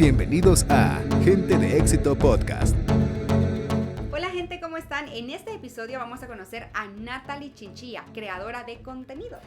Bienvenidos a Gente de Éxito Podcast. Hola gente, ¿cómo están? En este episodio vamos a conocer a Natalie Chinchilla, creadora de contenido.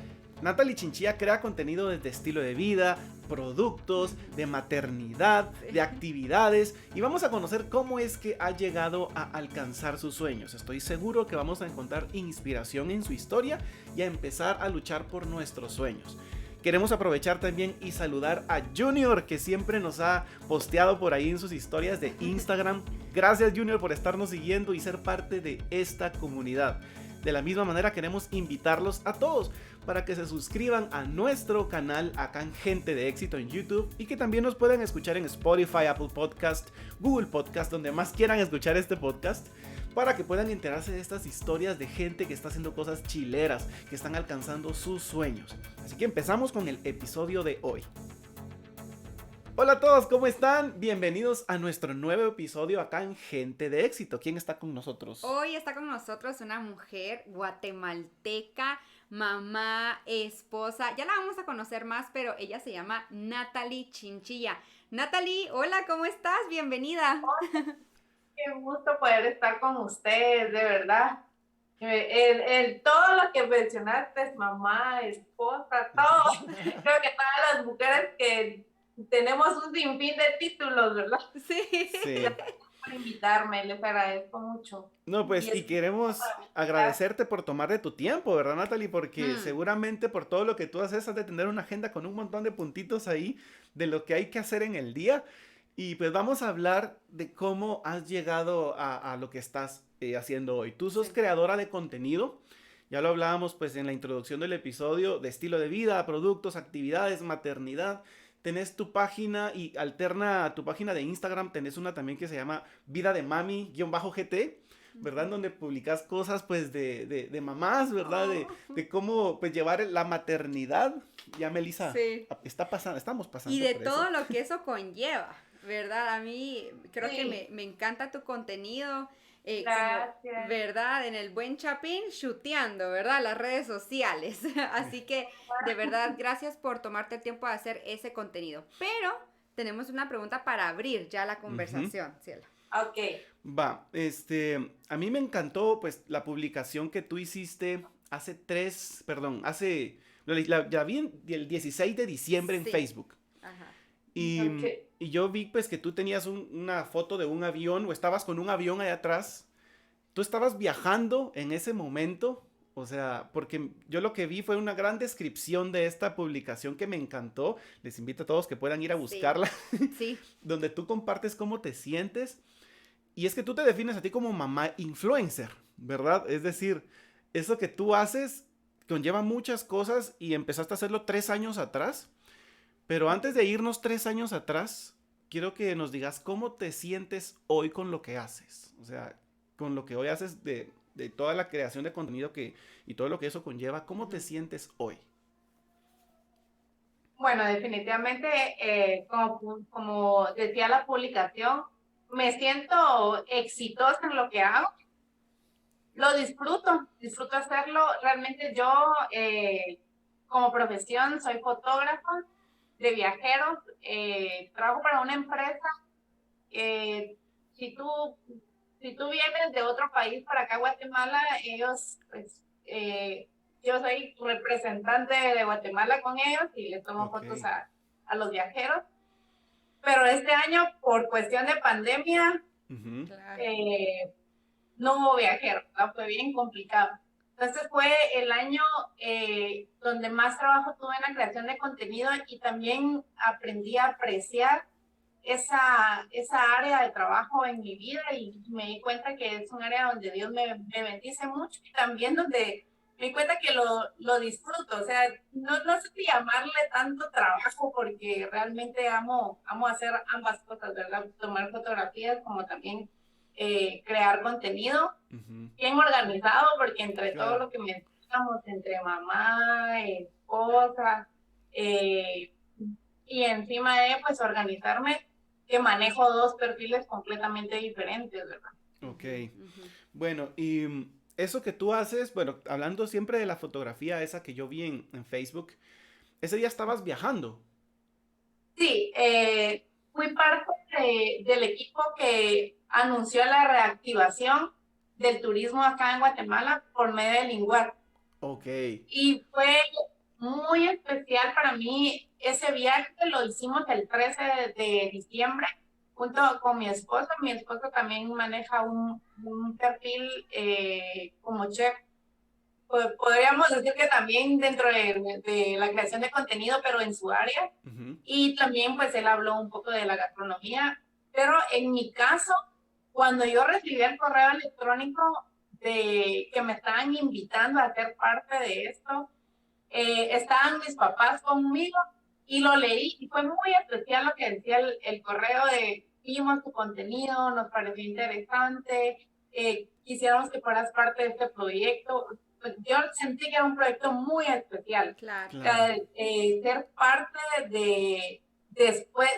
Natalie Chinchilla crea contenido desde estilo de vida, productos, de maternidad, de actividades, y vamos a conocer cómo es que ha llegado a alcanzar sus sueños. Estoy seguro que vamos a encontrar inspiración en su historia y a empezar a luchar por nuestros sueños. Queremos aprovechar también y saludar a Junior, que siempre nos ha posteado por ahí en sus historias de Instagram. Gracias, Junior, por estarnos siguiendo y ser parte de esta comunidad. De la misma manera queremos invitarlos a todos para que se suscriban a nuestro canal acá en Gente de Éxito en YouTube y que también nos puedan escuchar en Spotify, Apple Podcast, Google Podcast, donde más quieran escuchar este podcast, para que puedan enterarse de estas historias de gente que está haciendo cosas chileras, que están alcanzando sus sueños. Así que empezamos con el episodio de hoy. Hola a todos, ¿cómo están? Bienvenidos a nuestro nuevo episodio acá en Gente de Éxito. ¿Quién está con nosotros? Hoy está con nosotros una mujer guatemalteca, mamá, esposa. Ya la vamos a conocer más, pero ella se llama Natalie Chinchilla. Natalie, hola, ¿cómo estás? Bienvenida. Hola, qué gusto poder estar con ustedes, de verdad. Todo lo que mencionaste, mamá, esposa, todo. Creo que todas las mujeres que tenemos un sinfín de títulos, ¿verdad? Sí. Gracias por invitarme, les agradezco mucho. No, pues, y queremos agradecerte por tomar de tu tiempo, ¿verdad, Natalie? Porque seguramente por todo lo que tú haces, has de tener una agenda con un montón de puntitos ahí de lo que hay que hacer en el día. Y pues vamos a hablar de cómo has llegado a lo que estás haciendo hoy. Tú sos creadora de contenido, ya lo hablábamos pues en la introducción del episodio, de estilo de vida, productos, actividades, maternidad. Tenés tu página y alterna a tu página de Instagram, tenés una también que se llama Vida de Mami-GT, ¿verdad? En donde publicas cosas pues de mamás, ¿verdad? De cómo pues llevar la maternidad. Ya Melissa, estamos pasando y de por todo eso. lo que eso conlleva, ¿verdad? A mí creo que me encanta tu contenido. Gracias. Como, ¿verdad? En el buen chapín, chuteando, ¿verdad? Las redes sociales. Así que, de verdad, gracias por tomarte el tiempo de hacer ese contenido. Pero tenemos una pregunta para abrir ya la conversación, Ciela. Ok. Va, a mí me encantó, pues, la publicación que tú hiciste la vi el 16 de diciembre en Facebook. Ajá. Y yo vi, pues, que tú tenías una foto de un avión, o estabas con un avión allá atrás. Tú estabas viajando en ese momento, o sea, porque yo lo que vi fue una gran descripción de esta publicación que me encantó. Les invito a todos que puedan ir a buscarla. Sí. Donde tú compartes cómo te sientes. Y es que tú te defines a ti como mamá influencer, ¿verdad? Es decir, eso que tú haces conlleva muchas cosas y empezaste a hacerlo 3 años atrás. Pero antes de irnos 3 años atrás, quiero que nos digas cómo te sientes hoy con lo que haces. O sea, con lo que hoy haces de toda la creación de contenido y todo lo que eso conlleva, ¿cómo te sientes hoy? Bueno, definitivamente, como decía la publicación, me siento exitosa en lo que hago. Lo disfruto hacerlo. Realmente yo, como profesión, soy fotógrafa de viajeros, trabajo para una empresa. Si tú vienes de otro país para acá a Guatemala, ellos, pues, yo soy representante de Guatemala con ellos y les tomo fotos a los viajeros. Pero este año, por cuestión de pandemia, Claro. no hubo viajeros, ¿no? Fue bien complicado. Entonces fue el año donde más trabajo tuve en la creación de contenido y también aprendí a apreciar esa área de trabajo en mi vida y me di cuenta que es un área donde Dios me bendice mucho y también donde me di cuenta que lo disfruto. O sea, no sé si llamarle tanto trabajo porque realmente amo hacer ambas cosas, ¿verdad? Tomar fotografías como también crear contenido. Bien organizado porque entre todo lo que mencionamos, entre mamá, esposa, y encima de pues organizarme, que manejo 2 perfiles completamente diferentes, ¿verdad? Ok. Bueno, y eso que tú haces, bueno, hablando siempre de la fotografía esa que yo vi en Facebook, ese día estabas viajando. Sí, fui parte del equipo que anunció la reactivación del turismo acá en Guatemala por medio de Linguar. Ok. Y fue muy especial para mí ese viaje, lo hicimos el 13 de diciembre junto con mi esposo. Mi esposo también maneja un perfil como chef. Podríamos decir que también dentro de la creación de contenido, pero en su área. Ujú. Y también pues él habló un poco de la gastronomía. Pero en mi caso, cuando yo recibí el correo electrónico de que me estaban invitando a ser parte de esto, estaban mis papás conmigo y lo leí y fue muy especial lo que decía el correo de vimos tu contenido, nos pareció interesante, quisiéramos que fueras parte de este proyecto. Pues yo sentí que era un proyecto muy especial. Claro. Claro. Ser parte después,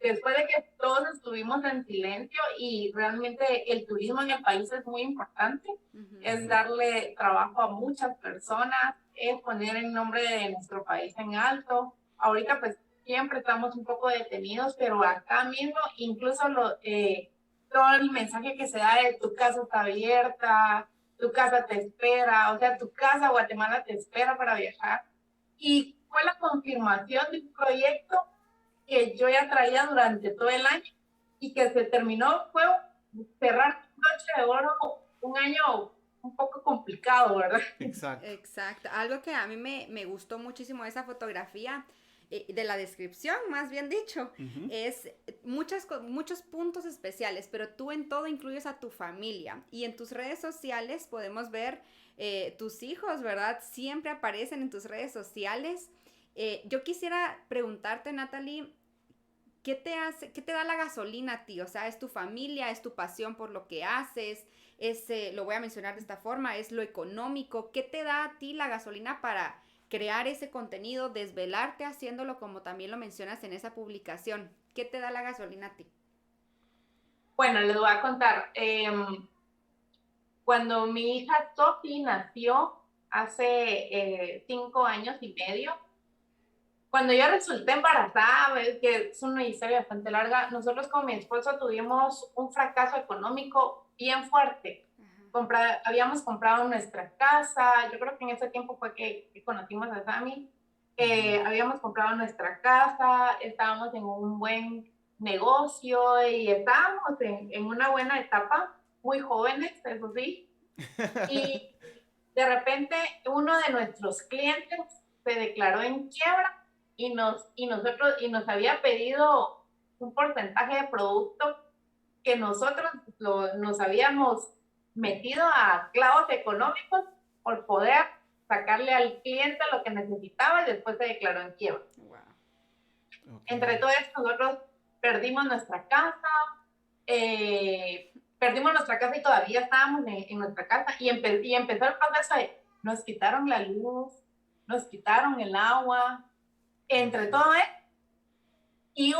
después de que todos estuvimos en silencio y realmente el turismo en el país es muy importante, Ujú. es darle trabajo a muchas personas, es poner el nombre de nuestro país en alto. Ahorita pues siempre estamos un poco detenidos, pero acá mismo incluso todo el mensaje que se da de tu casa está abierta, tu casa te espera, o sea, tu casa Guatemala te espera para viajar. Y fue la confirmación de un proyecto que yo ya traía durante todo el año y que se terminó, fue cerrar Noche de Oro, un año un poco complicado, ¿verdad? Exacto. Exacto. Algo que a mí me gustó muchísimo de esa fotografía, de la descripción, más bien dicho, Ujú. es muchos puntos especiales, pero tú en todo incluyes a tu familia. Y en tus redes sociales podemos ver tus hijos, ¿verdad? Siempre aparecen en tus redes sociales. Yo quisiera preguntarte, Natalie, qué te da la gasolina a ti? O sea, ¿es tu familia, es tu pasión por lo que haces? Lo voy a mencionar de esta forma, es lo económico. ¿Qué te da a ti la gasolina para crear ese contenido, desvelarte haciéndolo como también lo mencionas en esa publicación? ¿Qué te da la gasolina a ti? Bueno, les voy a contar. Cuando mi hija Sophie nació hace 5 años y medio, cuando yo resulté embarazada, que es una historia bastante larga, nosotros con mi esposo tuvimos un fracaso económico bien fuerte. Habíamos comprado nuestra casa, yo creo que en ese tiempo fue que conocimos a Sammy. Habíamos comprado nuestra casa, estábamos en un buen negocio y estábamos en una buena etapa, muy jóvenes, eso sí. Y de repente uno de nuestros clientes se declaró en quiebra y nos había pedido un porcentaje de producto que nosotros nos habíamos metido a clavos económicos por poder sacarle al cliente lo que necesitaba y después se declaró en quiebra. Wow. Okay. Entre todo esto, nosotros perdimos nuestra casa, y todavía estábamos en nuestra casa y empezó el proceso de nos quitaron la luz, nos quitaron el agua, entre todo esto. Y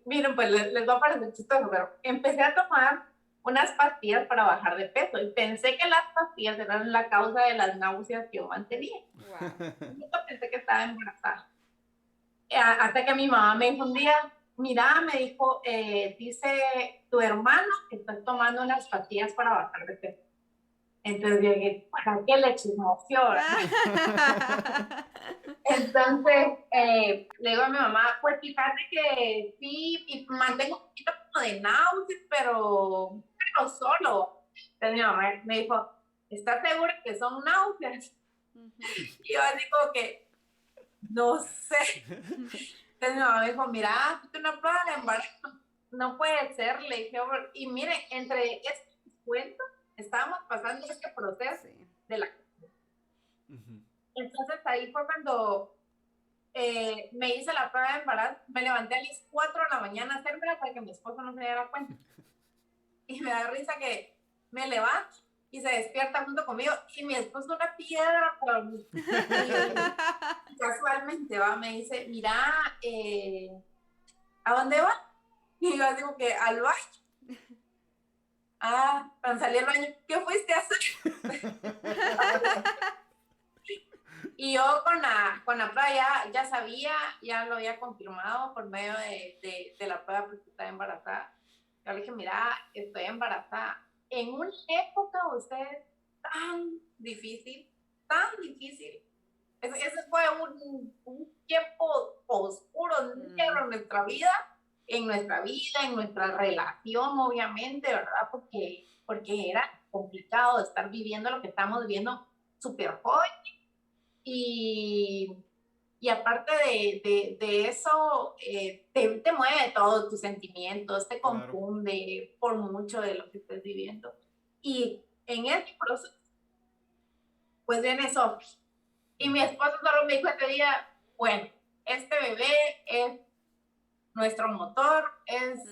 miren, pues les va a parecer chistoso, pero empecé a tomar unas pastillas para bajar de peso y pensé que las pastillas eran la causa de las náuseas que yo mantenía. Wow. Nunca pensé que estaba embarazada. Hasta que mi mamá me dijo un día, mira, me dijo, dice tu hermano que estás tomando unas pastillas para bajar de peso. Entonces yo dije, ¿para qué le chismoseó? Entonces le digo a mi mamá, pues fíjate que sí, y mantengo un poquito como de náuseas, pero solo. Entonces mi mamá me dijo, ¿estás segura que son náuseas? Y yo así como que, no sé. Entonces mi mamá me dijo, mira, tú una prueba de embarazo, no puede ser, le dije, y mire, entre estos cuentos, estábamos pasando este proceso de la... Entonces ahí fue cuando me hice la prueba de embarazo, me levanté a las 4 de la mañana a hacérmela para que mi esposo no se diera cuenta. Y me da risa que me levanto y se despierta junto conmigo y mi esposo una piedra para mí. Y casualmente me dice, mira, ¿a dónde va? Y yo digo que al baño. Cuando salí al baño, ¿qué fuiste a hacer? Y yo con la prueba ya sabía, ya lo había confirmado por medio de la prueba porque estaba embarazada. Yo le dije, mira, estoy embarazada. En una época, usted, tan difícil. Ese fue un tiempo oscuro, negro en nuestra vida, en nuestra relación, obviamente, ¿verdad? Porque era complicado estar viviendo lo que estamos viviendo súper joven. Y aparte de eso, te mueve todos tus sentimientos, te Claro. confunde por mucho de lo que estés viviendo. Y en ese proceso, pues viene Sophie. Y mi esposo solo me dijo ese día, bueno, este bebé es nuestro motor, es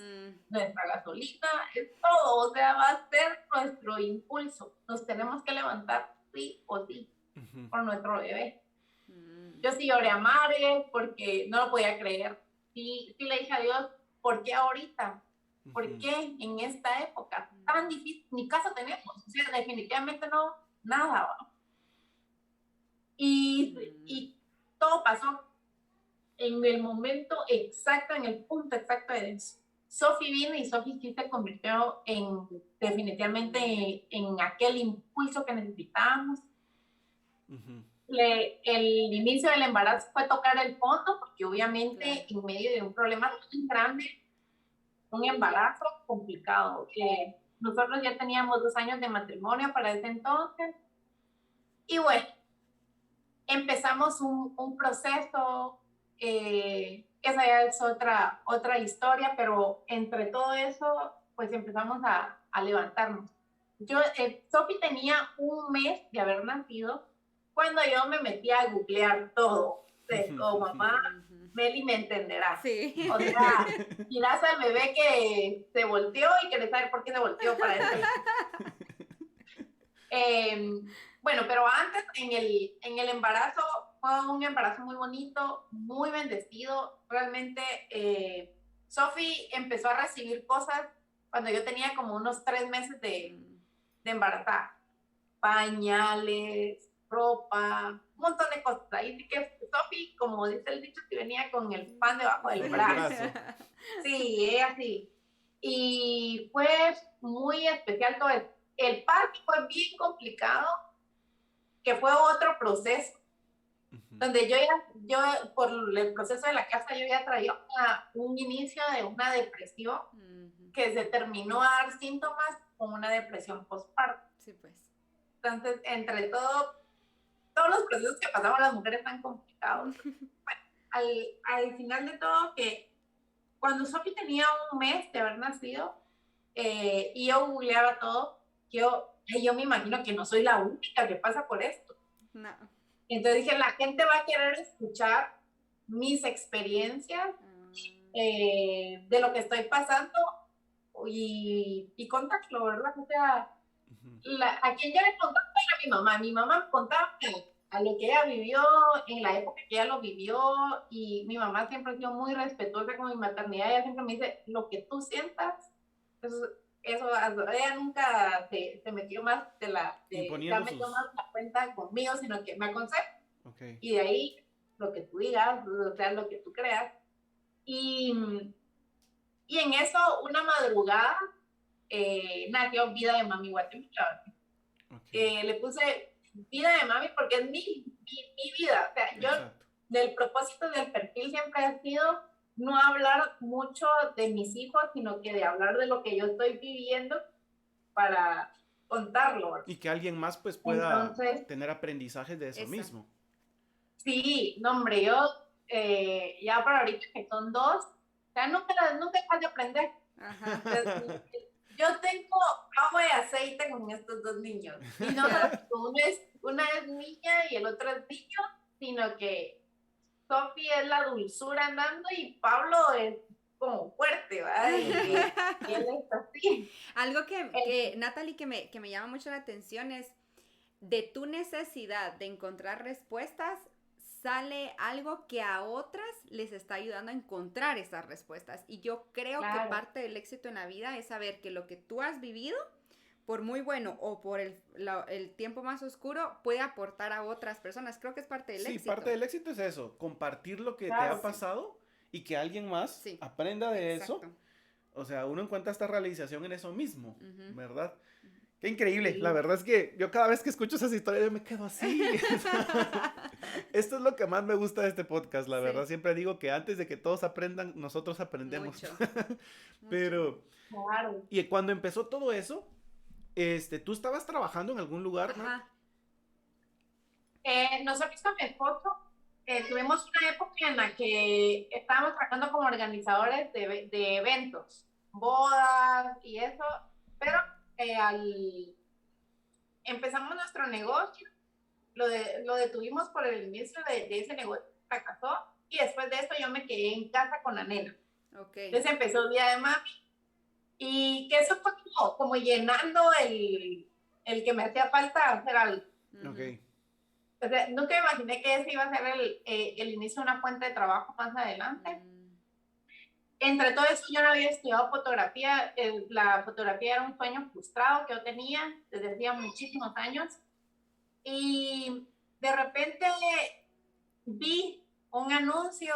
nuestra gasolina, es todo, o sea, va a ser nuestro impulso. Nos tenemos que levantar sí o sí por nuestro bebé. Yo sí lloré a madre porque no lo podía creer. Sí le dije a Dios, ¿por qué ahorita? ¿Por qué en esta época tan difícil? Ni casa tenemos, o sea, definitivamente no, nada. Y todo pasó en el momento exacto, en el punto exacto de eso. Sophie vino y Sophie sí se convirtió definitivamente en aquel impulso que necesitábamos. El inicio del embarazo fue tocar el fondo, porque obviamente en medio de un problema tan grande, un embarazo complicado. Nosotros ya teníamos 2 años de matrimonio para ese entonces. Y bueno, empezamos un proceso, esa ya es otra historia, pero entre todo eso, pues empezamos a levantarnos. Sophie tenía 1 mes de haber nacido cuando yo me metí a googlear todo. Mamá, Meli me entenderá. Sí. O sea, mirás al bebé que se volteó y querés saber por qué se volteó para eso. Bueno, pero antes, en el embarazo, fue un embarazo muy bonito, muy bendecido. Realmente, Sophie empezó a recibir cosas cuando yo tenía como unos 3 meses de embarazada. Pañales, ropa, un montón de cosas. Ahí sí que Sophie, como dice el dicho, que venía con el pan debajo del brazo. Sí, ella sí. Y fue muy especial todo eso. El parto fue bien complicado, que fue otro proceso, donde yo por el proceso de la casa, yo ya traía un inicio de una depresión que se terminó a dar síntomas con una depresión postparto. Sí, pues. Entonces, entre todos los procesos que pasamos las mujeres tan complicados. Bueno, al final de todo, que cuando Sophie tenía 1 mes de haber nacido, y yo googleaba todo, yo me imagino que no soy la única que pasa por esto. No. Entonces dije, la gente va a querer escuchar mis experiencias de lo que estoy pasando y contarlo, ¿verdad? O sea, a quien ya le contaba era mi mamá. Mi mamá contaba a lo que ella vivió en la época que ella lo vivió, y mi mamá siempre ha sido muy respetuosa con mi maternidad. Ella siempre me dice, lo que tú sientas, eso ella nunca se metió más más la cuenta conmigo, sino que me aconsejó. Okay. Y de ahí, lo que tú digas, o sea, lo que tú creas. Y en eso, una madrugada, nació Vida de Mami Guatemala. Okay. Le puse Vida de Mami porque es mi vida. O sea, yo, del propósito del perfil siempre ha sido no hablar mucho de mis hijos, sino que de hablar de lo que yo estoy viviendo para contarlo. Y que alguien más pues pueda tener aprendizajes de eso mismo. Sí, no, hombre, yo ya para ahorita que son 2, o sea, nunca dejas de aprender. Ajá. Entonces, yo tengo agua y aceite con estos 2 niños. Y no solo una es niña y el otro es niño, sino que Sophie es la dulzura andando y Pablo es como fuerte, ¿verdad? Y él es así. Algo que Natalie, que me llama mucho la atención es de tu necesidad de encontrar respuestas, sale algo que a otras les está ayudando a encontrar esas respuestas. Y yo creo que parte del éxito en la vida es saber que lo que tú has vivido, por muy bueno o por el tiempo más oscuro, puede aportar a otras personas. Creo que es parte del Sí, éxito. parte del éxito es eso, compartir lo que te Claro, ha sí. pasado y que alguien más Sí, aprenda de eso. exacto. O sea, uno encuentra esta realización en eso mismo, Ujú. ¿verdad? Qué increíble. Sí. La verdad es que yo cada vez que escucho esas historias yo me quedo así. Esto es lo que más me gusta de este podcast, la Sí. verdad. Siempre digo que antes de que todos aprendan, nosotros aprendemos. Mucho. Pero, Claro. y cuando empezó todo eso, ¿tú estabas trabajando en algún lugar, Mar? Ajá. Nosotros con mi esposo tuvimos una época en la que estábamos trabajando como organizadores de eventos, bodas y eso, pero empezamos nuestro negocio, lo detuvimos por el inicio de ese negocio, fracasó, y después de esto yo me quedé en casa con la nena. Ok. Entonces empezó el día de mami, y que eso fue como llenando el que me hacía falta hacer algo. Ujú. Ok. O sea, nunca imaginé que ese iba a ser el inicio de una fuente de trabajo más adelante. Mm. Entre todo eso, yo no había estudiado fotografía. La fotografía era un sueño frustrado que yo tenía desde hacía muchísimos años. Y de repente vi un anuncio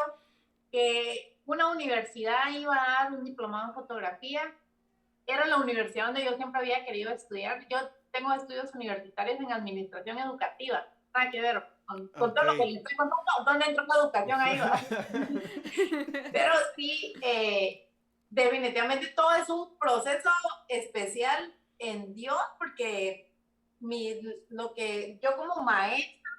que una universidad iba a dar un diplomado en fotografía. Era la universidad donde yo siempre había querido estudiar. Yo tengo estudios universitarios en administración educativa. Nada que ver con todo lo que le estoy contando. ¿Dónde entró la educación ahí? Pero sí, definitivamente todo es un proceso especial en Dios, porque lo que yo como maestra,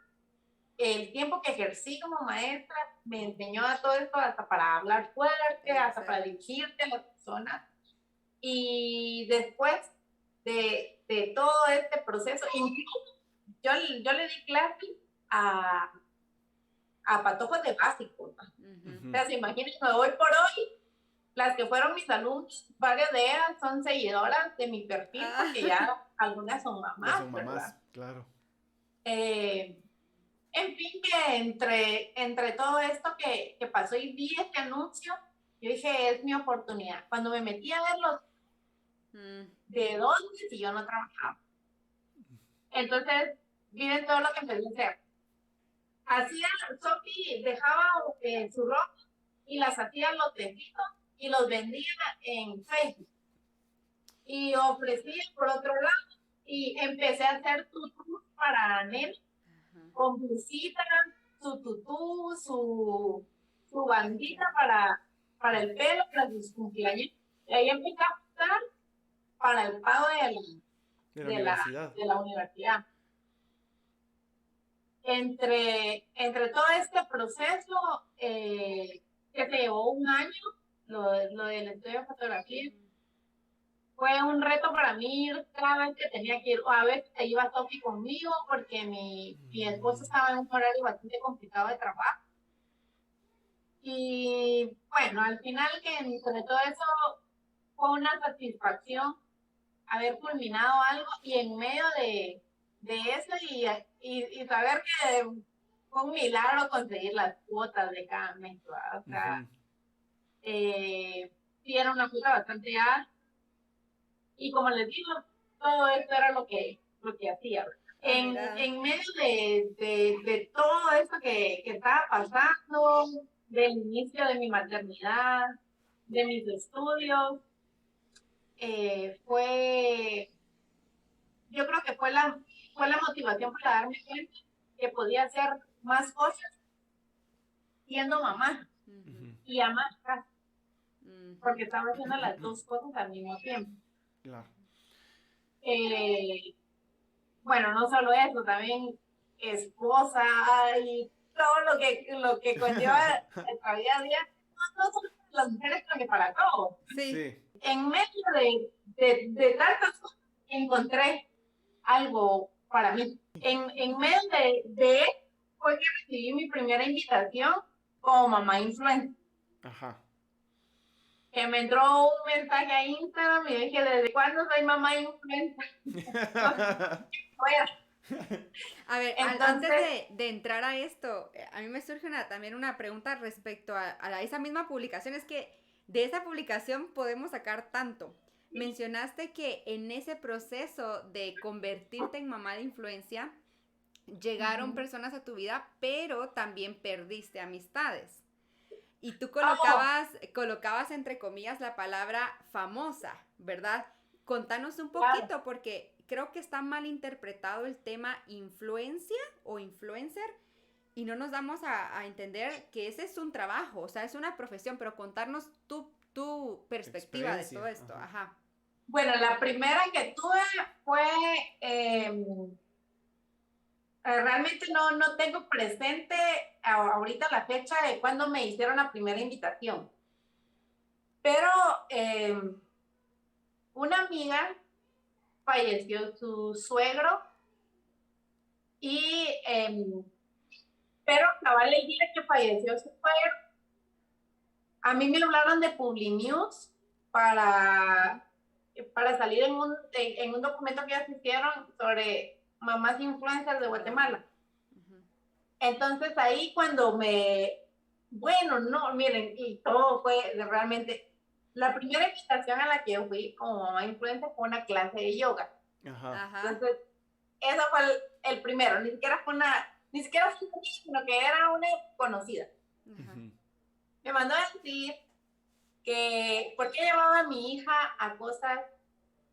el tiempo que ejercí como maestra, me enseñó a todo esto hasta para hablar fuerte, hasta para dirigirte a las personas. Y después de todo este proceso, incluso yo le di clase a patojos de básico, ¿no? Ujú. O sea, se imaginen, hoy por hoy, las que fueron mis alumnos, varias de ellas son seguidoras de mi perfil, porque ya algunas son mamás, Ya son mamás, ¿verdad? claro. En fin, que entre todo esto que pasó y vi este anuncio, yo dije, es mi oportunidad. Cuando me metí a verlos, ¿de dónde si yo no trabajaba? Entonces, miren todo lo que empecé a hacer. Sophie dejaba su ropa y las hacía los tejidos y los vendía en Facebook. Y ofrecía por otro lado y empecé a hacer tutús para nenes con blusita, su tutú, su bandita para el pelo, para sus cumpleaños. Y ahí empecé a buscar para el pago De la universidad. de la universidad. Entre todo este proceso, que se llevó un año, lo del estudio de fotografía, fue un reto para mí ir cada vez que tenía que ir, o a veces iba Sophie conmigo, porque mi esposo estaba en un horario bastante complicado de trabajo. Y bueno, al final que entre todo eso fue una satisfacción haber culminado algo, y en medio de eso y saber que fue un milagro conseguir las cuotas de cada mes, ¿verdad? O sea, sí era una cuota bastante alta, y como les digo, todo esto era lo que hacía, ¿verdad? En medio de todo esto que estaba pasando, del inicio de mi maternidad, de mis estudios, yo creo que fue la motivación para darme cuenta que podía hacer más cosas siendo mamá y amar casa, porque estaba haciendo las dos cosas al mismo tiempo. Claro. Bueno, no solo eso, también esposa y todo lo que conlleva nuestra vida a día, no solo para las mujeres, sino que para todos. Sí. En medio de tantas cosas encontré algo para mí. En medio de fue que recibí mi primera invitación como mamá influencer. Ajá. Que me entró un mensaje a Instagram y dije, ¿desde cuándo soy mamá influencer? A ver, Entonces, antes de entrar a esto, a mí me surge también una pregunta respecto a esa misma publicación. Es que de esa publicación podemos sacar tanto. mencionaste que en ese proceso de convertirte en mamá de influencia, llegaron personas a tu vida, pero también perdiste amistades. Y tú colocabas entre comillas la palabra famosa, ¿verdad? Contanos un poquito, porque creo que está mal interpretado el tema influencia o influencer y no nos damos a entender que ese es un trabajo, o sea, es una profesión, pero contarnos tu perspectiva de todo esto. Ajá. Bueno, la primera que tuve fue, realmente no tengo presente ahorita la fecha de cuando me hicieron la primera invitación, pero una amiga falleció su suegro y, pero cabal el día que falleció su suegro, a mí me hablaron de Publinews para salir en un documento que ellos hicieron sobre mamás influencers de Guatemala. Entonces ahí cuando miren, y todo fue realmente, la primera invitación a la que yo fui como mamá influencer fue una clase de yoga. Ajá. Entonces, eso fue el primero, ni siquiera fue sino que era una conocida. Me mandó a decir que por qué llevaba a mi hija a cosas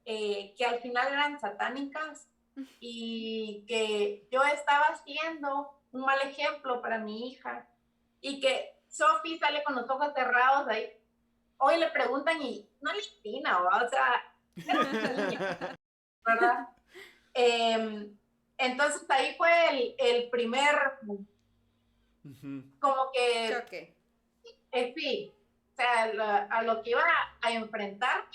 que al final eran satánicas y que yo estaba siendo un mal ejemplo para mi hija y que Sophie sale con los ojos cerrados ahí. Hoy le preguntan y no le atina, o sea, ¿verdad? Entonces ahí fue el primer, como que, choque. sí, o sea, a lo que iba a enfrentar,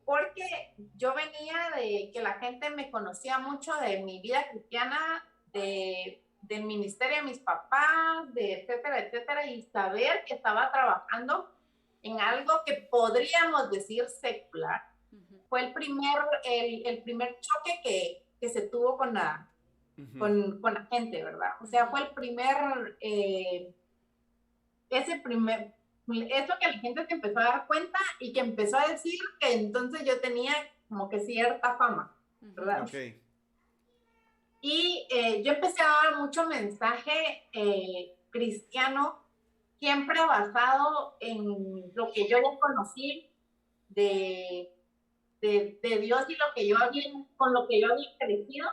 porque yo venía de que la gente me conocía mucho de mi vida cristiana, del ministerio de mis papás, de etcétera, etcétera, y saber que estaba trabajando en algo que podríamos decir secular, fue el primer choque que se tuvo con la gente, ¿verdad? O sea, fue eso que la gente se empezó a dar cuenta y que empezó a decir que entonces yo tenía como que cierta fama, ¿verdad? Okay. Y yo empecé a dar mucho mensaje cristiano, siempre basado en lo que yo ya conocí de Dios y con lo que yo había crecido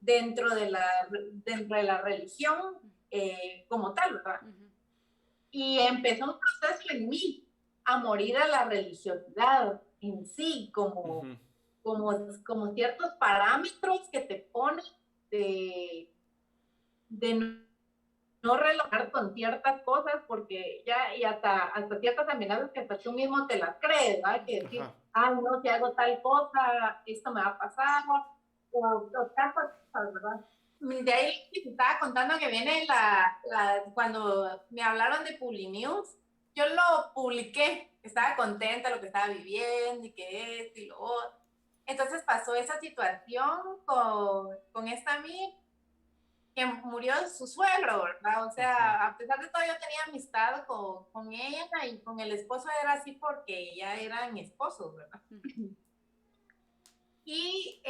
dentro de la religión como tal, ¿verdad? Y empezó un proceso en mí a morir a la religiosidad en sí, como ciertos parámetros que te ponen de no relajar con ciertas cosas, porque y hasta ciertas amenazas que hasta tú mismo te las crees, ¿verdad? Que decir, no, si hago tal cosa, esto me va a pasar, o tantas cosas, ¿verdad? De ahí te estaba contando que viene cuando me hablaron de Publinews, yo lo publiqué, estaba contenta de lo que estaba viviendo y que esto y lo otro. Entonces pasó esa situación con esta amiga que murió su suegro, ¿verdad? O sea, a pesar de todo yo tenía amistad con ella y con el esposo era así porque ya eran esposos, ¿verdad? Y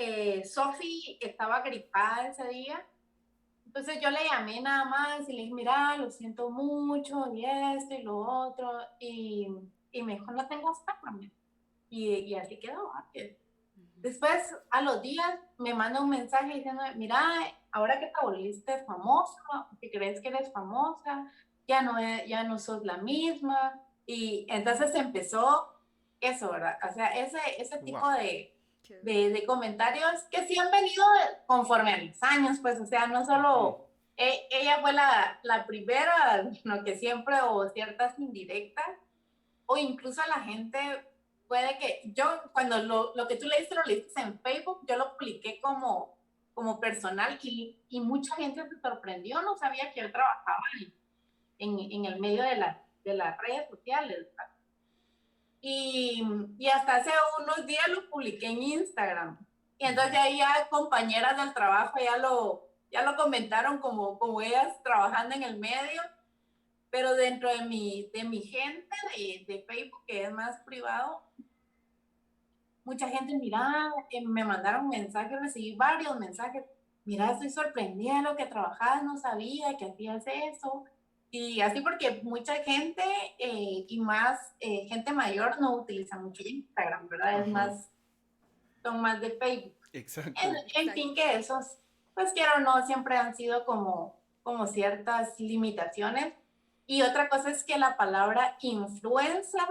Sophie estaba gripada ese día, entonces yo le llamé nada más y le dije, mira, lo siento mucho y esto y lo otro, y me dijo, no tengas pena, y así quedó. Después, a los días, me manda un mensaje diciendo, mira, ahora que te volviste famosa, que crees que eres famosa, ya no sos la misma. Y entonces empezó eso, ¿verdad? O sea, ese tipo de comentarios que sí han venido conforme a los años, pues, o sea, no solo ella fue la primera, sino que siempre hubo ciertas indirectas, o incluso la gente puede que yo, cuando lo que tú leíste lo leíste en Facebook, yo lo publiqué como personal y mucha gente se sorprendió, no sabía que yo trabajaba en el medio de las redes sociales, ¿verdad? Y hasta hace unos días lo publiqué en Instagram. Y entonces ahí ya compañeras del trabajo ya lo comentaron como ellas trabajando en el medio, pero dentro de mi gente de Facebook, que es más privado, mucha gente, mira, me mandaron mensajes, recibí varios mensajes, mira, estoy sorprendida de lo que trabajabas, no sabía que hacías eso. Y así porque mucha gente y más gente mayor no utiliza mucho Instagram, ¿verdad? Es Ajá. más, son más de Facebook. Exacto. En fin, que esos, pues quiero o no, siempre han sido como ciertas limitaciones. Y otra cosa es que la palabra influencer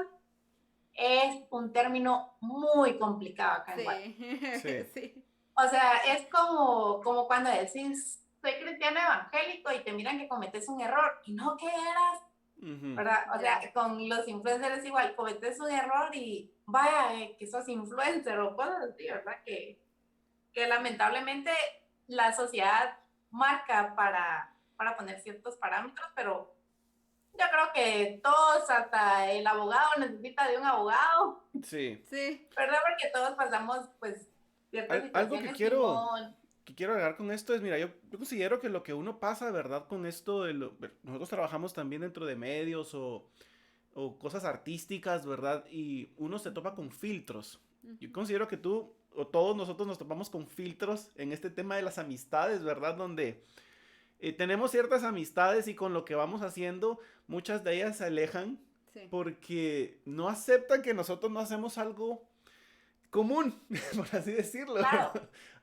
es un término muy complicado acá en Guatemala. Sí, Sí. sí. O sea, es como cuando decís, soy cristiano evangélico y te miran que cometes un error y no que eras, Ujú. ¿verdad? O sea, Ya. con los influencers es igual, cometes un error y vaya, que sos influencer o cosas así, ¿verdad? Que lamentablemente la sociedad marca para poner ciertos parámetros, pero yo creo que todos, hasta el abogado necesita de un abogado, Sí. Sí. ¿verdad? Porque todos pasamos pues ciertas Algo que situaciones y quiero, no... que quiero agregar con esto es, mira, yo considero que lo que uno pasa, ¿verdad? Con esto, nosotros trabajamos también dentro de medios o cosas artísticas, ¿verdad? Y uno se topa con filtros. Yo considero que tú o todos nosotros nos topamos con filtros en este tema de las amistades, ¿verdad? Donde tenemos ciertas amistades y con lo que vamos haciendo, muchas de ellas se alejan Sí. porque no aceptan que nosotros no hacemos algo común, por así decirlo. Claro,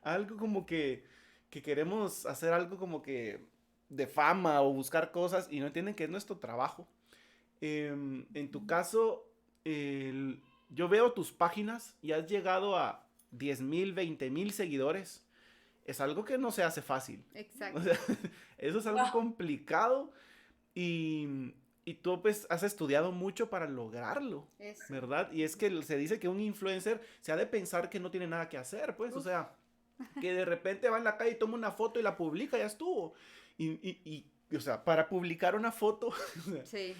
Algo como que queremos hacer algo como que de fama o buscar cosas y no entienden que es nuestro trabajo. En tu caso, yo veo tus páginas y has llegado a 10,000, 20,000 seguidores. Es algo que no se hace fácil. O Exacto. sea, eso es algo no, complicado y tú pues has estudiado mucho para lograrlo, Eso. ¿verdad? Y es que se dice que un influencer se ha de pensar que no tiene nada que hacer, pues, o Uf. sea, que de repente va en la calle y toma una foto y la publica, ya estuvo. O sea, para publicar una foto, o sea, Sí.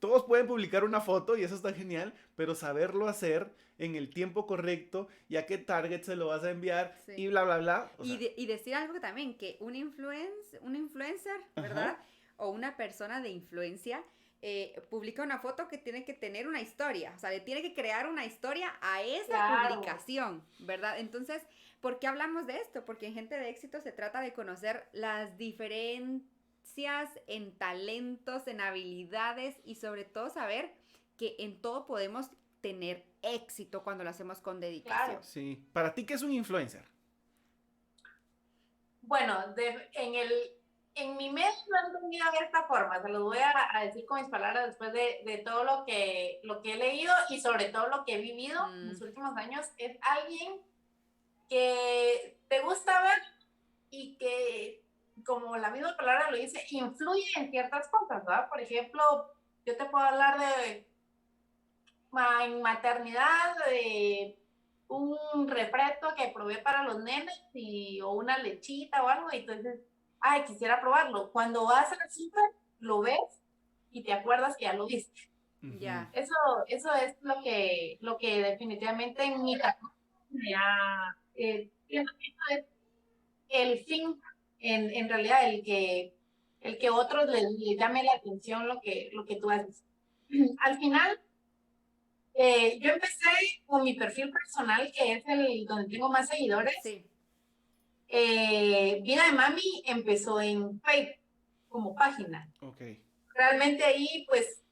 todos pueden publicar una foto y eso está genial, pero saberlo hacer en el tiempo correcto y a qué target se lo vas a enviar Sí. y bla, bla, bla. O sea, Y decir algo también, que un influencer, ¿verdad? ajá, O una persona de influencia publica una foto que tiene que tener una historia, o sea, le tiene que crear una historia a esa claro, publicación, ¿verdad? Entonces, ¿por qué hablamos de esto? Porque en Gente de Éxito se trata de conocer las diferencias en talentos, en habilidades y sobre todo saber que en todo podemos tener éxito cuando lo hacemos con dedicación. claro. sí. Para ti, ¿qué es un influencer? Bueno, en mi mente lo he entendido de esta forma, se lo voy a decir con mis palabras después de todo lo que he leído y sobre todo lo que he vivido en Mm, los últimos años, es alguien que te gusta ver y que, como la misma palabra lo dice, influye en ciertas cosas, ¿verdad? Por ejemplo, yo te puedo hablar de en maternidad, de un refresco que probé para los nenes o una lechita o algo, y entonces, ay, quisiera probarlo. Cuando vas al súper, lo ves y te acuerdas que ya lo viste. Ujú. ya. Eso es lo que definitivamente en mi caso me ha, pienso que eso es el fin, en realidad, el que otros les llame la atención lo que tú haces. Al final, yo empecé con mi perfil personal, que es el donde tengo más seguidores. Sí. Vida de Mami empezó en Facebook como página. Ok. Realmente ahí, pues,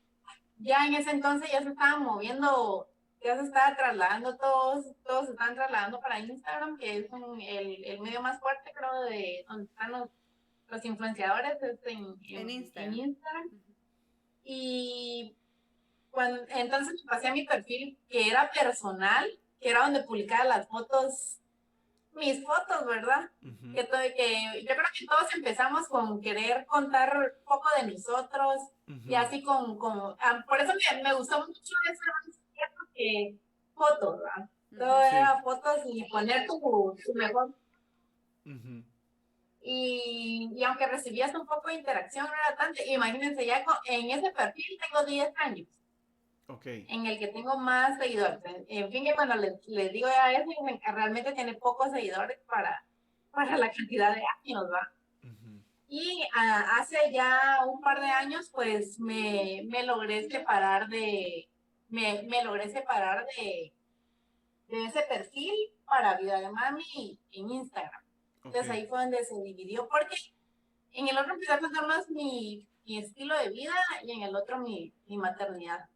ya en ese entonces ya se estaban moviendo, ya se estaba trasladando todos se estaban trasladando para Instagram, que es el medio más fuerte, creo, de donde están los influenciadores, es En en Instagram. Instagram. Y entonces pasé a mi perfil, que era personal, que era donde publicaba las fotos, mis fotos, ¿verdad? Ujú. Que yo creo que todos empezamos con querer contar un poco de nosotros y Ujú. así por eso me gustó mucho eso, que fotos, ¿verdad? Todo Sí. era fotos y poner tu mejor. Ujú. Y aunque recibías un poco de interacción, no era tanto. Imagínense, ya en ese perfil tengo 10 años Ok. en el que tengo más seguidores. En fin, que cuando les digo a eso, realmente tiene pocos seguidores para la cantidad de años, ¿va? Ujú. Y hace ya un par de años, pues me logré separar de de ese perfil para Vida de Mami en Instagram. Entonces Ok. ahí fue donde se dividió, porque en el otro empecé a contar más mi estilo de vida y en el otro mi maternidad.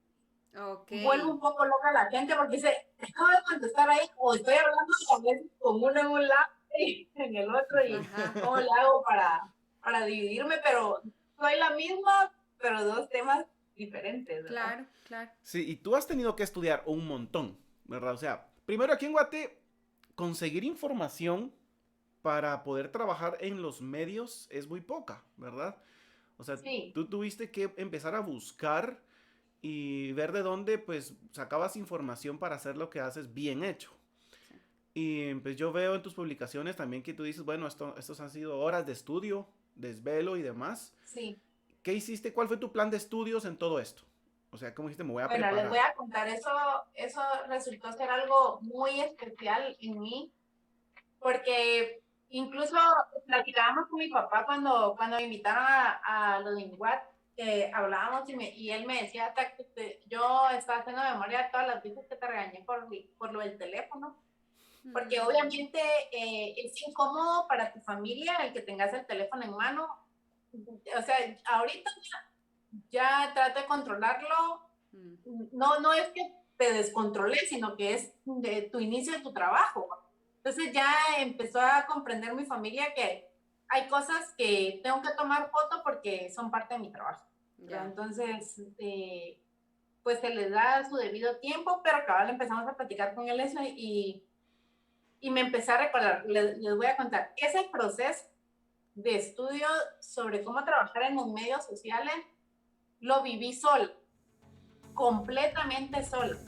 Ok. Vuelvo un poco loca a la gente porque dice, acabo de contestar ahí, o estoy hablando a veces con uno en un lado y en el otro, y Ajá. cómo le hago para dividirme, pero soy la misma, pero dos temas diferentes, ¿verdad? Claro, claro. Sí, y tú has tenido que estudiar un montón, ¿verdad? O sea, primero aquí en Guate, conseguir información para poder trabajar en los medios es muy poca, ¿verdad? O sea, Sí, tú tuviste que empezar a buscar y ver de dónde, pues, sacabas información para hacer lo que haces bien hecho. Sí. Y pues yo veo en tus publicaciones también que tú dices, bueno, estos han sido horas de estudio, desvelo y demás. sí. ¿Qué hiciste? ¿Cuál fue tu plan de estudios en todo esto? O sea, ¿cómo dijiste? Me voy a Bueno, les voy preparar. a contar, eso resultó ser algo muy especial en mí, porque incluso platicábamos con mi papá cuando me invitaron a lo de Inguat, que hablábamos y él me decía, yo estaba haciendo memoria de todas las veces que te regañé por lo del teléfono, porque obviamente es incómodo para tu familia el que tengas el teléfono en mano. O sea, ahorita ya trato de controlarlo. Mm. No es que te descontrolé, sino que es de tu inicio de tu trabajo. Entonces ya empezó a comprender mi familia que hay cosas que tengo que tomar foto porque son parte de mi trabajo. Ya. Entonces, pues se les da su debido tiempo, pero cabal empezamos a platicar con él eso y me empecé a recordar, les voy a contar, ese proceso de estudio sobre cómo trabajar en los medios sociales lo viví sola, completamente sola.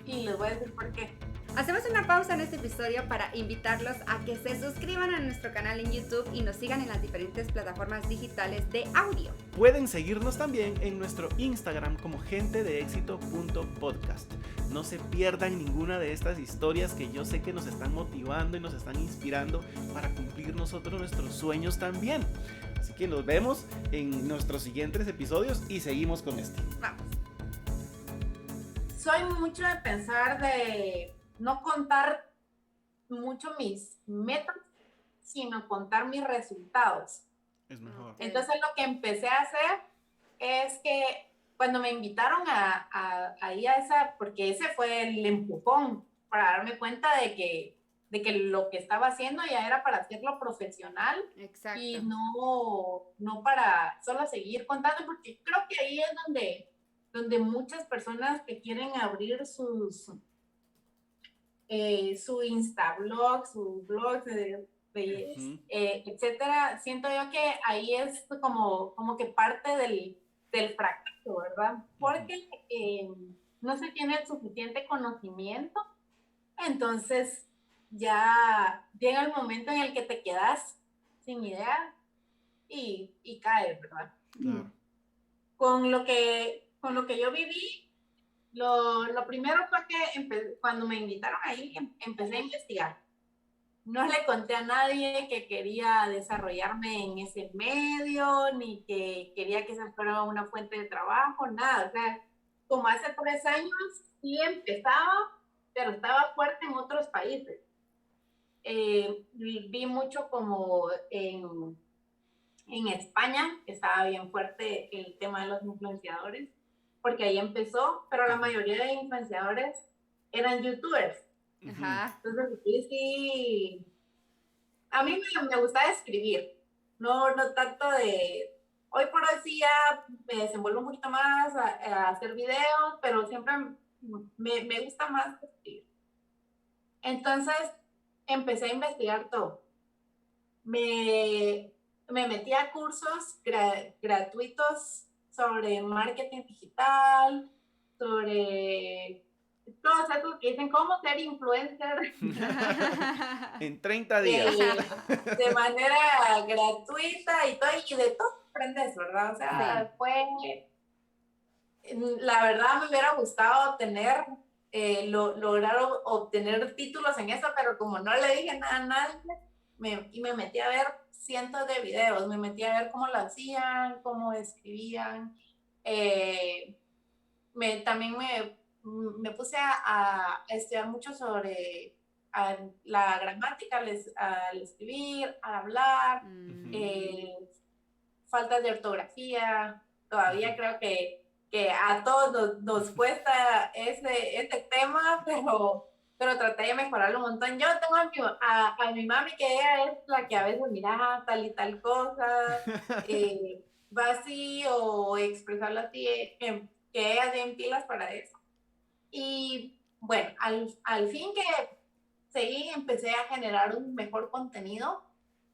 Y les voy a decir por qué. Hacemos una pausa en este episodio para invitarlos a que se suscriban a nuestro canal en YouTube y nos sigan en las diferentes plataformas digitales de audio. Pueden seguirnos también en nuestro Instagram como gentedeexito.podcast. No se pierdan ninguna de estas historias que yo sé que nos están motivando y nos están inspirando para cumplir nosotros nuestros sueños también. Así que nos vemos en nuestros siguientes episodios y seguimos con este. Vamos. Soy mucho de pensar de no contar mucho mis metas, sino contar mis resultados. Es mejor. Entonces lo que empecé a hacer es que cuando me invitaron a esa, porque ese fue el empujón para darme cuenta de que lo que estaba haciendo ya era para hacerlo profesional. Exacto. Y no para solo seguir contando, porque creo que ahí es donde muchas personas que quieren abrir su Instablog, sus blogs, etcétera, siento yo que ahí es como que parte del fracaso, ¿verdad? Porque no se tiene el suficiente conocimiento, entonces ya llega el momento en el que te quedas sin idea y caes, ¿verdad? Claro. Con lo que yo viví, lo primero fue que cuando me invitaron ahí, empecé a investigar. No le conté a nadie que quería desarrollarme en ese medio, ni que quería que esa fuera una fuente de trabajo, nada. O sea, como hace 3 años, sí empezaba, pero estaba fuerte en otros países. Vi mucho como en España, que estaba bien fuerte el tema de los influenciadores, porque ahí empezó, pero la mayoría de influenciadores eran youtubers. Ajá. Entonces, sí, a mí me gustaba escribir, no tanto de, hoy por hoy sí ya me desenvuelvo un poquito más a hacer videos, pero siempre me gusta más escribir. Entonces, empecé a investigar todo. Me metí a cursos gratuitos sobre marketing digital, sobre todos esos que dicen cómo ser influencer En 30 días. de manera gratuita y todo, y de todo aprendes, ¿verdad? O sea, la verdad me hubiera gustado lograr obtener títulos en eso, pero como no le dije nada a nadie, me metí a ver cientos de videos, me metí a ver cómo lo hacían, cómo escribían. También me puse a estudiar mucho sobre la gramática al escribir, al hablar, faltas de ortografía. Todavía creo que a todos nos cuesta ese tema, pero traté de mejorarlo un montón. Yo tengo a mi mami, que ella es la que a veces mira tal y tal cosa, va así, o expresarlo así, que ella tiene pilas para eso. Y bueno, al fin que seguí, empecé a generar un mejor contenido.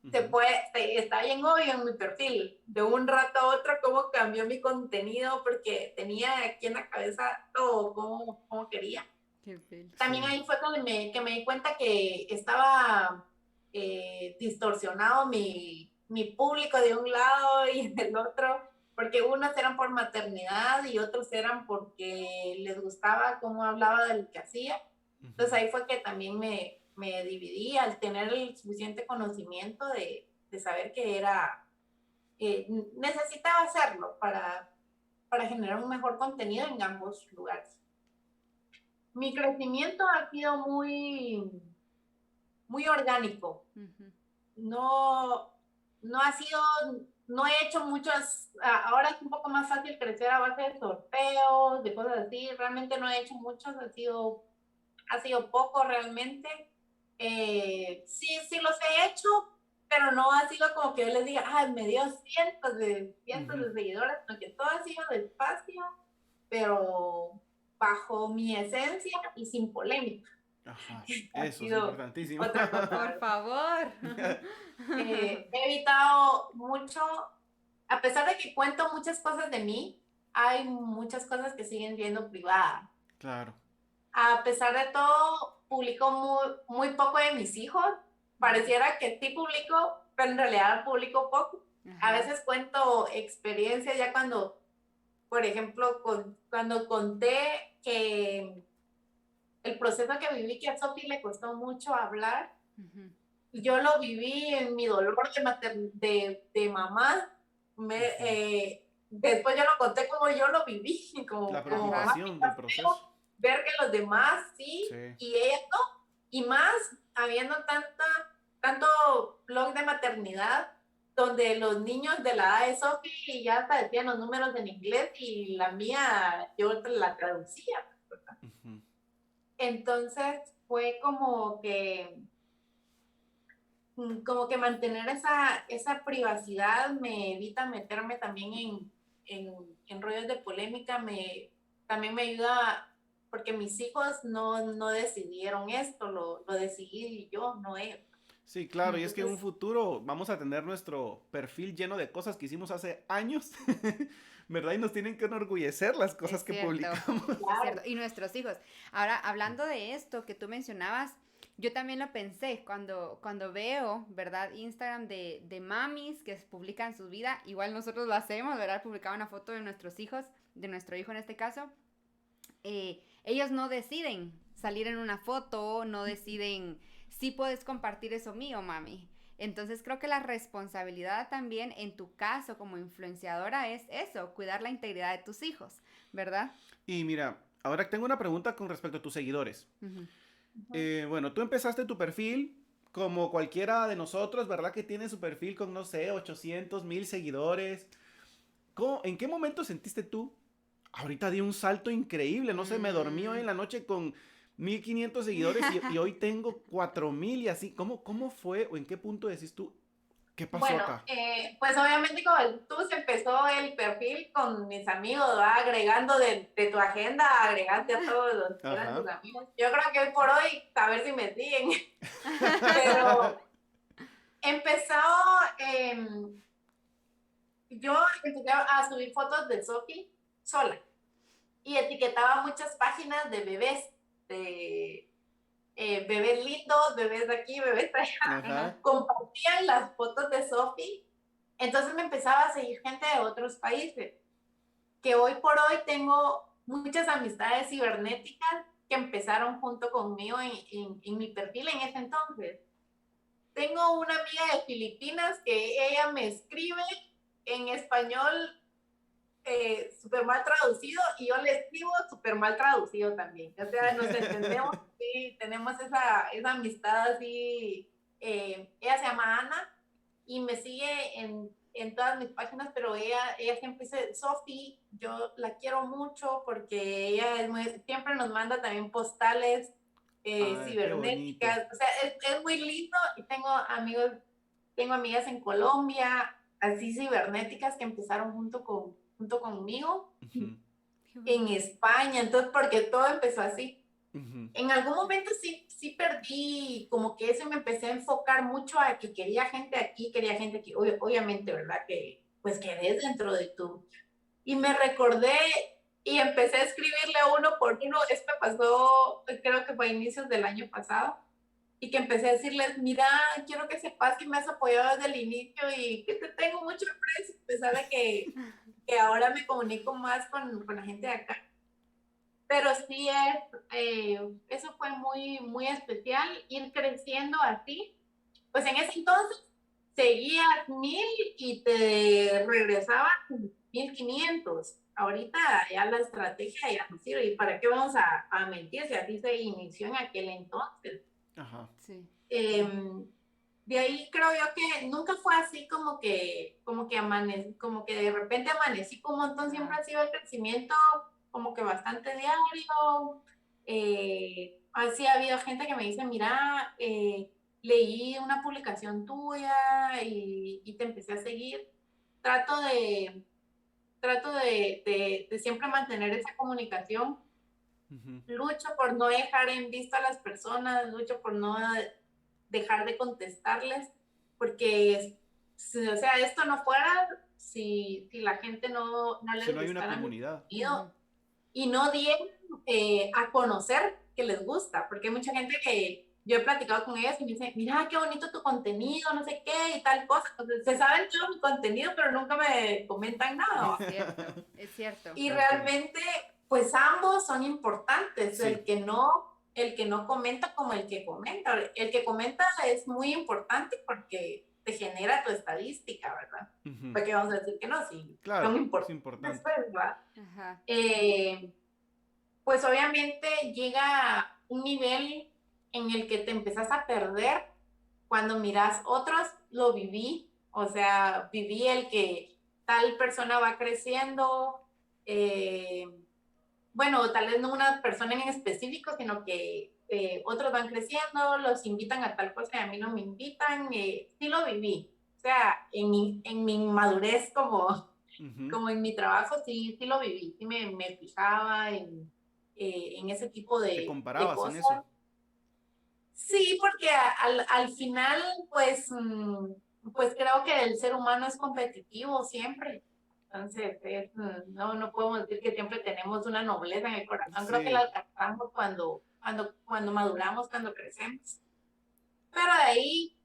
Está bien obvio en mi perfil, de un rato a otro cómo cambió mi contenido, porque tenía aquí en la cabeza todo como quería. También ahí fue cuando que me di cuenta que estaba distorsionado mi público de un lado y del otro, porque unos eran por maternidad y otros eran porque les gustaba cómo hablaba de lo que hacía. Entonces ahí fue que también me dividí al tener el suficiente conocimiento de saber que necesitaba hacerlo para generar un mejor contenido en ambos lugares. Mi crecimiento ha sido muy orgánico. No he hecho muchas, ahora es un poco más fácil crecer a base de sorteos, de cosas así. Realmente no he hecho muchos, ha sido poco realmente. Sí los he hecho, pero no ha sido como que yo les diga, me dio cientos de seguidores, sino que todo ha sido despacio, pero bajo mi esencia y sin polémica. Ajá, eso es importantísimo. Por favor. He evitado mucho, a pesar de que cuento muchas cosas de mí, hay muchas cosas que siguen siendo privadas. Claro. A pesar de todo, publico muy poco de mis hijos. Pareciera que sí publico, pero en realidad publico poco. A veces cuento experiencias ya cuando, por ejemplo, cuando conté que el proceso que viví, que a Sophie le costó mucho hablar, yo lo viví en mi dolor de mamá. Después yo lo conté como yo lo viví, la preocupación del proceso. Ver que los demás sí, y ella no, y más habiendo tanto blog de maternidad donde los niños de la edad de Sophie ya hasta decían los números en inglés y la mía yo la traducía. Entonces fue como que mantener esa privacidad me evita meterme también en rollos de polémica, también me ayuda, porque mis hijos no decidieron esto, lo decidí yo, no ellos. Sí, claro, y es que en un futuro vamos a tener nuestro perfil lleno de cosas que hicimos hace años, ¿verdad? Y nos tienen que enorgullecer las cosas que publicamos. Es cierto. Y nuestros hijos. Ahora, hablando de esto que tú mencionabas, yo también lo pensé cuando veo, ¿verdad? Instagram de mamis que publican su vida, igual nosotros lo hacemos, ¿verdad? Publicar una foto de nuestros hijos, de nuestro hijo en este caso. Ellos no deciden salir en una foto, no deciden si puedes compartir eso mío, mami. Entonces creo que la responsabilidad también en tu caso como influenciadora es eso, cuidar la integridad de tus hijos, ¿verdad? Y mira, ahora tengo una pregunta con respecto a tus seguidores. Bueno, tú empezaste tu perfil como cualquiera de nosotros, ¿verdad? Que tiene su perfil con, no sé, 800, 1000 seguidores. ¿En qué momento sentiste tú? Ahorita di un salto increíble, no sé, me dormí hoy en la noche con 1500 seguidores y hoy tengo 4000 y así. ¿Cómo fue o en qué punto decís tú? ¿Qué pasó acá? Pues obviamente como tú se empezó el perfil con mis amigos, ¿va? Agregando de tu agenda, agregaste a todos los que eran tus amigos. Yo creo que hoy por hoy, a ver si me siguen. Pero empezó, yo empecé a subir fotos de Sophie sola y etiquetaba muchas páginas de bebés, de bebés lindos, bebés de aquí, bebés de allá. Compartían las fotos de Sophie, entonces me empezaba a seguir gente de otros países, que hoy por hoy tengo muchas amistades cibernéticas que empezaron junto conmigo en mi perfil en ese entonces. Tengo una amiga de Filipinas que ella me escribe en español súper mal traducido y yo le escribo súper mal traducido también. O sea, nos entendemos, sí, tenemos esa amistad así. Ella se llama Ana y me sigue en todas mis páginas, pero ella siempre dice, Sofi, yo la quiero mucho porque ella siempre nos manda también postales Ay, qué bonito. cibernéticas. O sea, es muy lindo y tengo amigas en Colombia, así cibernéticas que empezaron junto conmigo, Ujú, en España, entonces porque todo empezó así. ujú. En algún momento sí perdí como que eso y me empecé a enfocar mucho a que quería gente aquí, obviamente, ¿verdad? Que pues quedé dentro de tu... Y me recordé y empecé a escribirle uno por uno, esto pasó, creo que fue a inicios del año pasado, y que empecé a decirles, mira, quiero que sepas que me has apoyado desde el inicio y que te tengo mucho aprecio, a pesar de que ahora me comunico más con la gente de acá. Pero sí eso fue muy especial, ir creciendo así. Pues en ese entonces seguías 1000 y te regresaban 1500. Ahorita ya la estrategia ya no sirve. ¿Y para qué vamos a mentir si así se inició en aquel entonces? Ajá. Sí. Eh, de ahí creo yo que nunca fue así como que de repente amanecí con un montón, siempre ha sido el crecimiento como que bastante diario. Así ha habido gente que me dice, mira, leí una publicación tuya y te empecé a seguir. Trato de, trato de siempre mantener esa comunicación. Ujú. Lucho por no dejar en vista a las personas, lucho por no dejar de contestarles, porque, o sea, esto no fuera si la gente no Si les no hay una gustara mi comunidad. contenido y no dieran a conocer que les gusta, porque hay mucha gente que yo he platicado con ellas y me dicen, mira, qué bonito tu contenido, no sé qué, y tal cosa. Entonces, se saben todo mi contenido, pero nunca me comentan nada. Es cierto. Y Entiendo. realmente, pues ambos son importantes, Sí. el que no comenta como el que comenta. El que comenta es muy importante porque te genera tu estadística, ¿verdad? Ujú. ¿Para qué vamos a decir que no? Sí, son Claro, es importantes, importante. ¿verdad? Ajá. Pues obviamente llega un nivel en el que te empezás a perder cuando miras otros, lo viví, o sea, viví el que tal persona va creciendo, eh, bueno, tal vez no una persona en específico, sino que otros van creciendo, los invitan a tal cosa y a mí no me invitan, sí lo viví, o sea, en mi madurez Ujú. como en mi trabajo, sí lo viví, sí me fijaba en ese tipo ¿Te de comparabas en cosas. eso? Sí, porque al final, pues, pues creo que el ser humano es competitivo siempre. Entonces, no podemos decir que siempre tenemos una nobleza en el corazón. Creo que la Sí, alcanzamos cuando maduramos, cuando crecemos. Pero de ahí,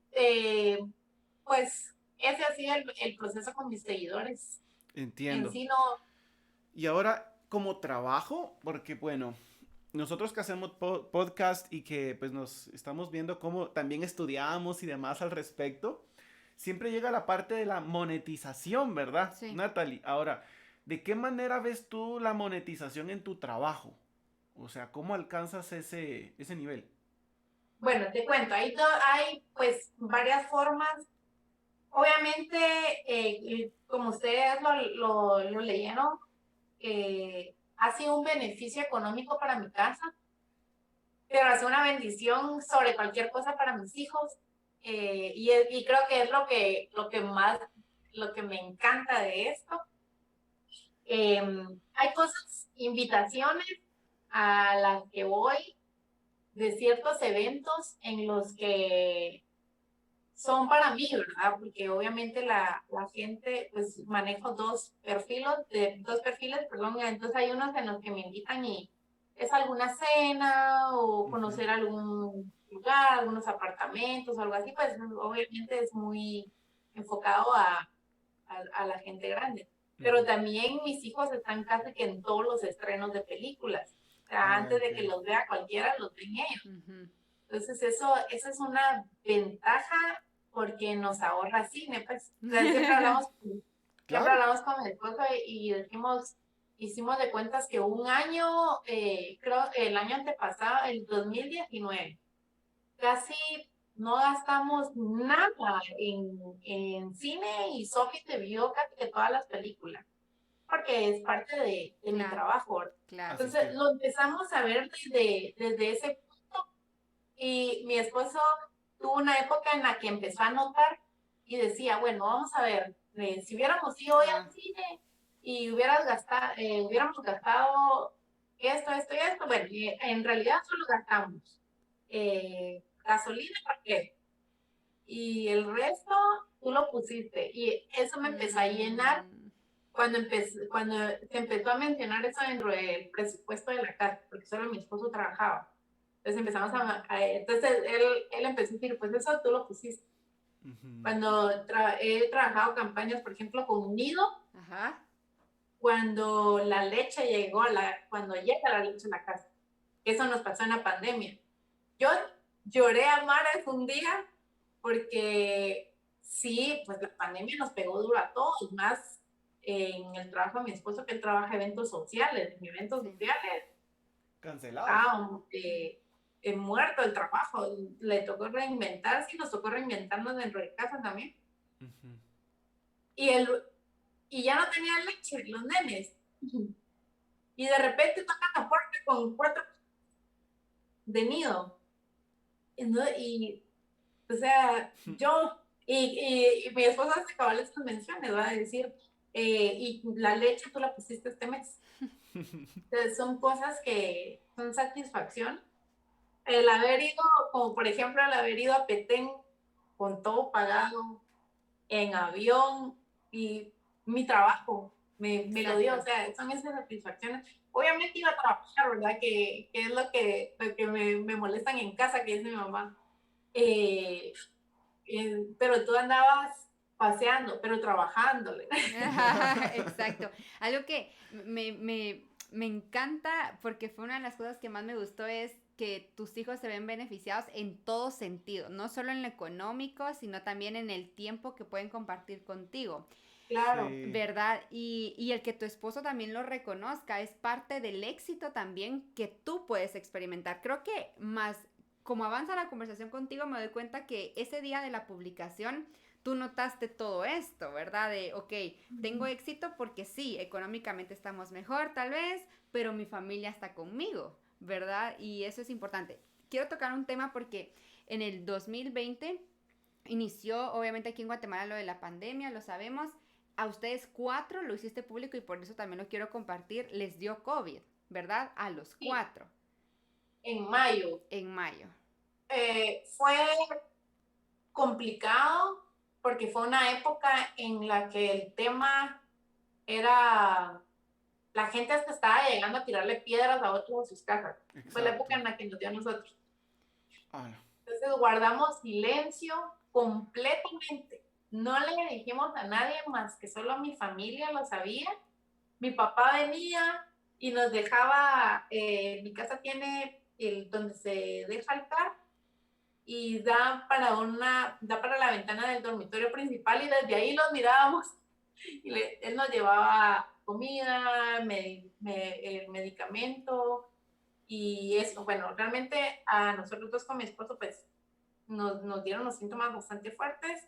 pues, ese ha sido el proceso con mis seguidores. En entiendo. sí no, Y ahora, como trabajo, porque bueno, nosotros que hacemos podcast y que pues nos estamos viendo cómo también estudiamos y demás al respecto, siempre llega la parte de la monetización, ¿verdad, Sí. Natalie? Ahora, ¿de qué manera ves tú la monetización en tu trabajo? O sea, ¿cómo alcanzas ese nivel? bueno, te cuento, hay pues varias formas. Obviamente, como ustedes lo leyeron, ha sido un beneficio económico para mi casa, pero ha sido una bendición sobre cualquier cosa para mis hijos. Y creo que es lo que me encanta de esto. Hay cosas, invitaciones a las que voy de ciertos eventos en los que son para mí, ¿verdad? Porque obviamente la gente, pues manejo dos perfiles, perdón, entonces hay unos en los que me invitan y es alguna cena o Ujú, conocer algún lugar, algunos apartamentos o algo así, pues obviamente es muy enfocado a la gente grande. Pero ujú. también mis hijos están casi que en todos los estrenos de películas. O sea, Ah, antes de que ok. los vea cualquiera, los ven ellos. Ujú. Entonces, eso es una ventaja porque nos ahorra cine, pues. O sea, siempre hablamos Siempre Claro. hablamos con mi esposo y hicimos de cuentas que un año, creo el año antepasado, el 2019, casi no gastamos nada en cine y Sophie te vio casi que todas las películas, porque es parte de mi Claro, trabajo. claro. Entonces Asistió. lo empezamos a ver desde ese punto y mi esposo tuvo una época en la que empezó a notar y decía, bueno, vamos a ver, si hubiéramos ido hoy Ah, al cine y hubiéramos gastado esto y esto, bueno, en realidad solo gastamos gasolina, ¿por qué? Y el resto tú lo pusiste. Y eso me empezó a llenar mm, cuando se empezó a mencionar eso dentro del presupuesto de la casa, porque solo mi esposo trabajaba. Entonces empezamos entonces él empezó a decir, pues eso tú lo pusiste. Ujú. Cuando he trabajado campañas, por ejemplo, con Nido, ajá. cuando la leche llegó, cuando llega la leche a la casa, eso nos pasó en la pandemia. Yo lloré a mares un día porque sí, pues la pandemia nos pegó duro a todos, más en el trabajo de mi esposo, que él trabaja eventos sociales, en eventos Sí. sociales, Cancelados. muerto el trabajo, le tocó reinventarse y nos tocó reinventarnos dentro de casa también. Ujú. Y, el, y ya no tenía leche, los nenes. Y de repente tocan la puerta con 4 de nido. Y o sea, y mi esposa hace cabal estas menciones, va a decir, y la leche tú la pusiste este mes. Entonces, son cosas que son satisfacción. El haber ido, como por ejemplo, el haber ido a Petén con todo pagado, en avión, y mi trabajo me lo dio, o Exacto. sea, son esas satisfacciones. Obviamente iba a trabajar, ¿verdad? Que es lo que me molestan en casa, que dice mi mamá. Eh, pero tú andabas paseando, pero trabajándole. Exacto. Algo que me encanta, porque fue una de las cosas que más me gustó, es que tus hijos se ven beneficiados en todo sentido, no solo en lo económico, sino también en el tiempo que pueden compartir contigo. Claro, Sí. ¿Verdad? Y el que tu esposo también lo reconozca es parte del éxito también que tú puedes experimentar. Creo que más, como avanza la conversación contigo, me doy cuenta que ese día de la publicación tú notaste todo esto, ¿verdad? De, ok, tengo éxito porque sí, económicamente estamos mejor tal vez, pero mi familia está conmigo, ¿verdad? Y eso es importante. Quiero tocar un tema porque en el 2020 inició, obviamente aquí en Guatemala, lo de la pandemia, lo sabemos. A ustedes 4 lo hiciste público y por eso también lo quiero compartir. Les dio COVID, ¿verdad? A los sí, 4 en mayo. en mayo. Fue complicado porque fue una época en la que el tema era, la gente hasta estaba llegando a tirarle piedras a otros a sus casas. Fue la época Exacto. en la que nos dio a nosotros. Ah, no. Entonces guardamos silencio completamente. No le dijimos a nadie más que solo a mi familia lo sabía. Mi papá venía y nos dejaba, mi casa tiene donde se deja el carro y da para la ventana del dormitorio principal y desde ahí los mirábamos. Y él nos llevaba comida, medicamento y eso. Bueno, realmente a nosotros dos con mi esposo pues nos dieron los síntomas bastante fuertes.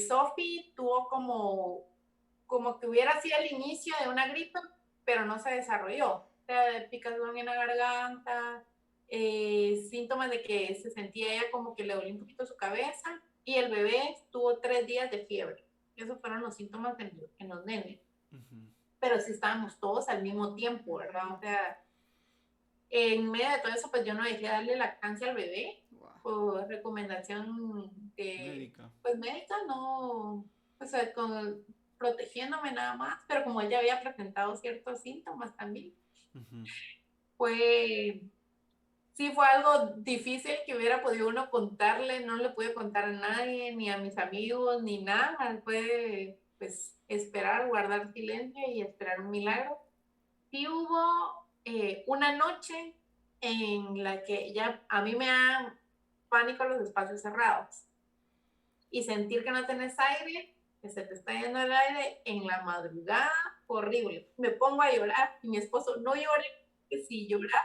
Sophie tuvo como que hubiera sido el inicio de una gripe, pero no se desarrolló. O sea, picazón en la garganta, síntomas de que se sentía ella como que le dolía un poquito su cabeza, y el bebé tuvo 3 días de fiebre. Esos fueron los síntomas en los nenes. Ujú. Pero sí estábamos todos al mismo tiempo, ¿verdad? O sea, en medio de todo eso, pues yo no dejé darle lactancia al bebé Wow. por recomendación Médica. pues médica, no, o sea, protegiéndome nada más, pero como ella había presentado ciertos síntomas también, Ujú. fue, sí fue algo difícil que hubiera podido uno contarle, no le pude contar a nadie, ni a mis amigos, ni nada, fue pues esperar, guardar silencio y esperar un milagro. Sí hubo una noche en la que ya a mí me da pánico los espacios cerrados y sentir que no tenés aire que se te está yendo el aire en la madrugada, horrible. Me pongo a llorar y mi esposo, no llores, que si lloras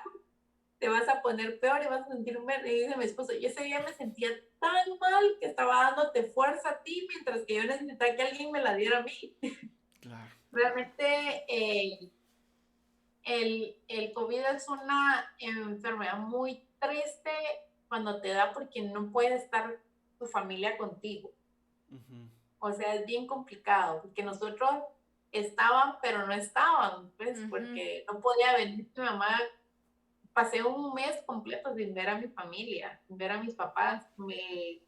te vas a poner peor y vas a sentir mal. Y dice mi esposo, y ese día me sentía tan mal que estaba dándote fuerza a ti mientras que yo necesitaba que alguien me la diera a mí. Claro. Realmente el COVID es una enfermedad muy triste cuando te da porque no puede estar tu familia contigo. Ujú. O sea, es bien complicado porque nosotros estaban, pero no estaban, pues, porque no podía venir mi mamá. Pasé un mes completo sin ver a mi familia, sin ver a mis papás. Me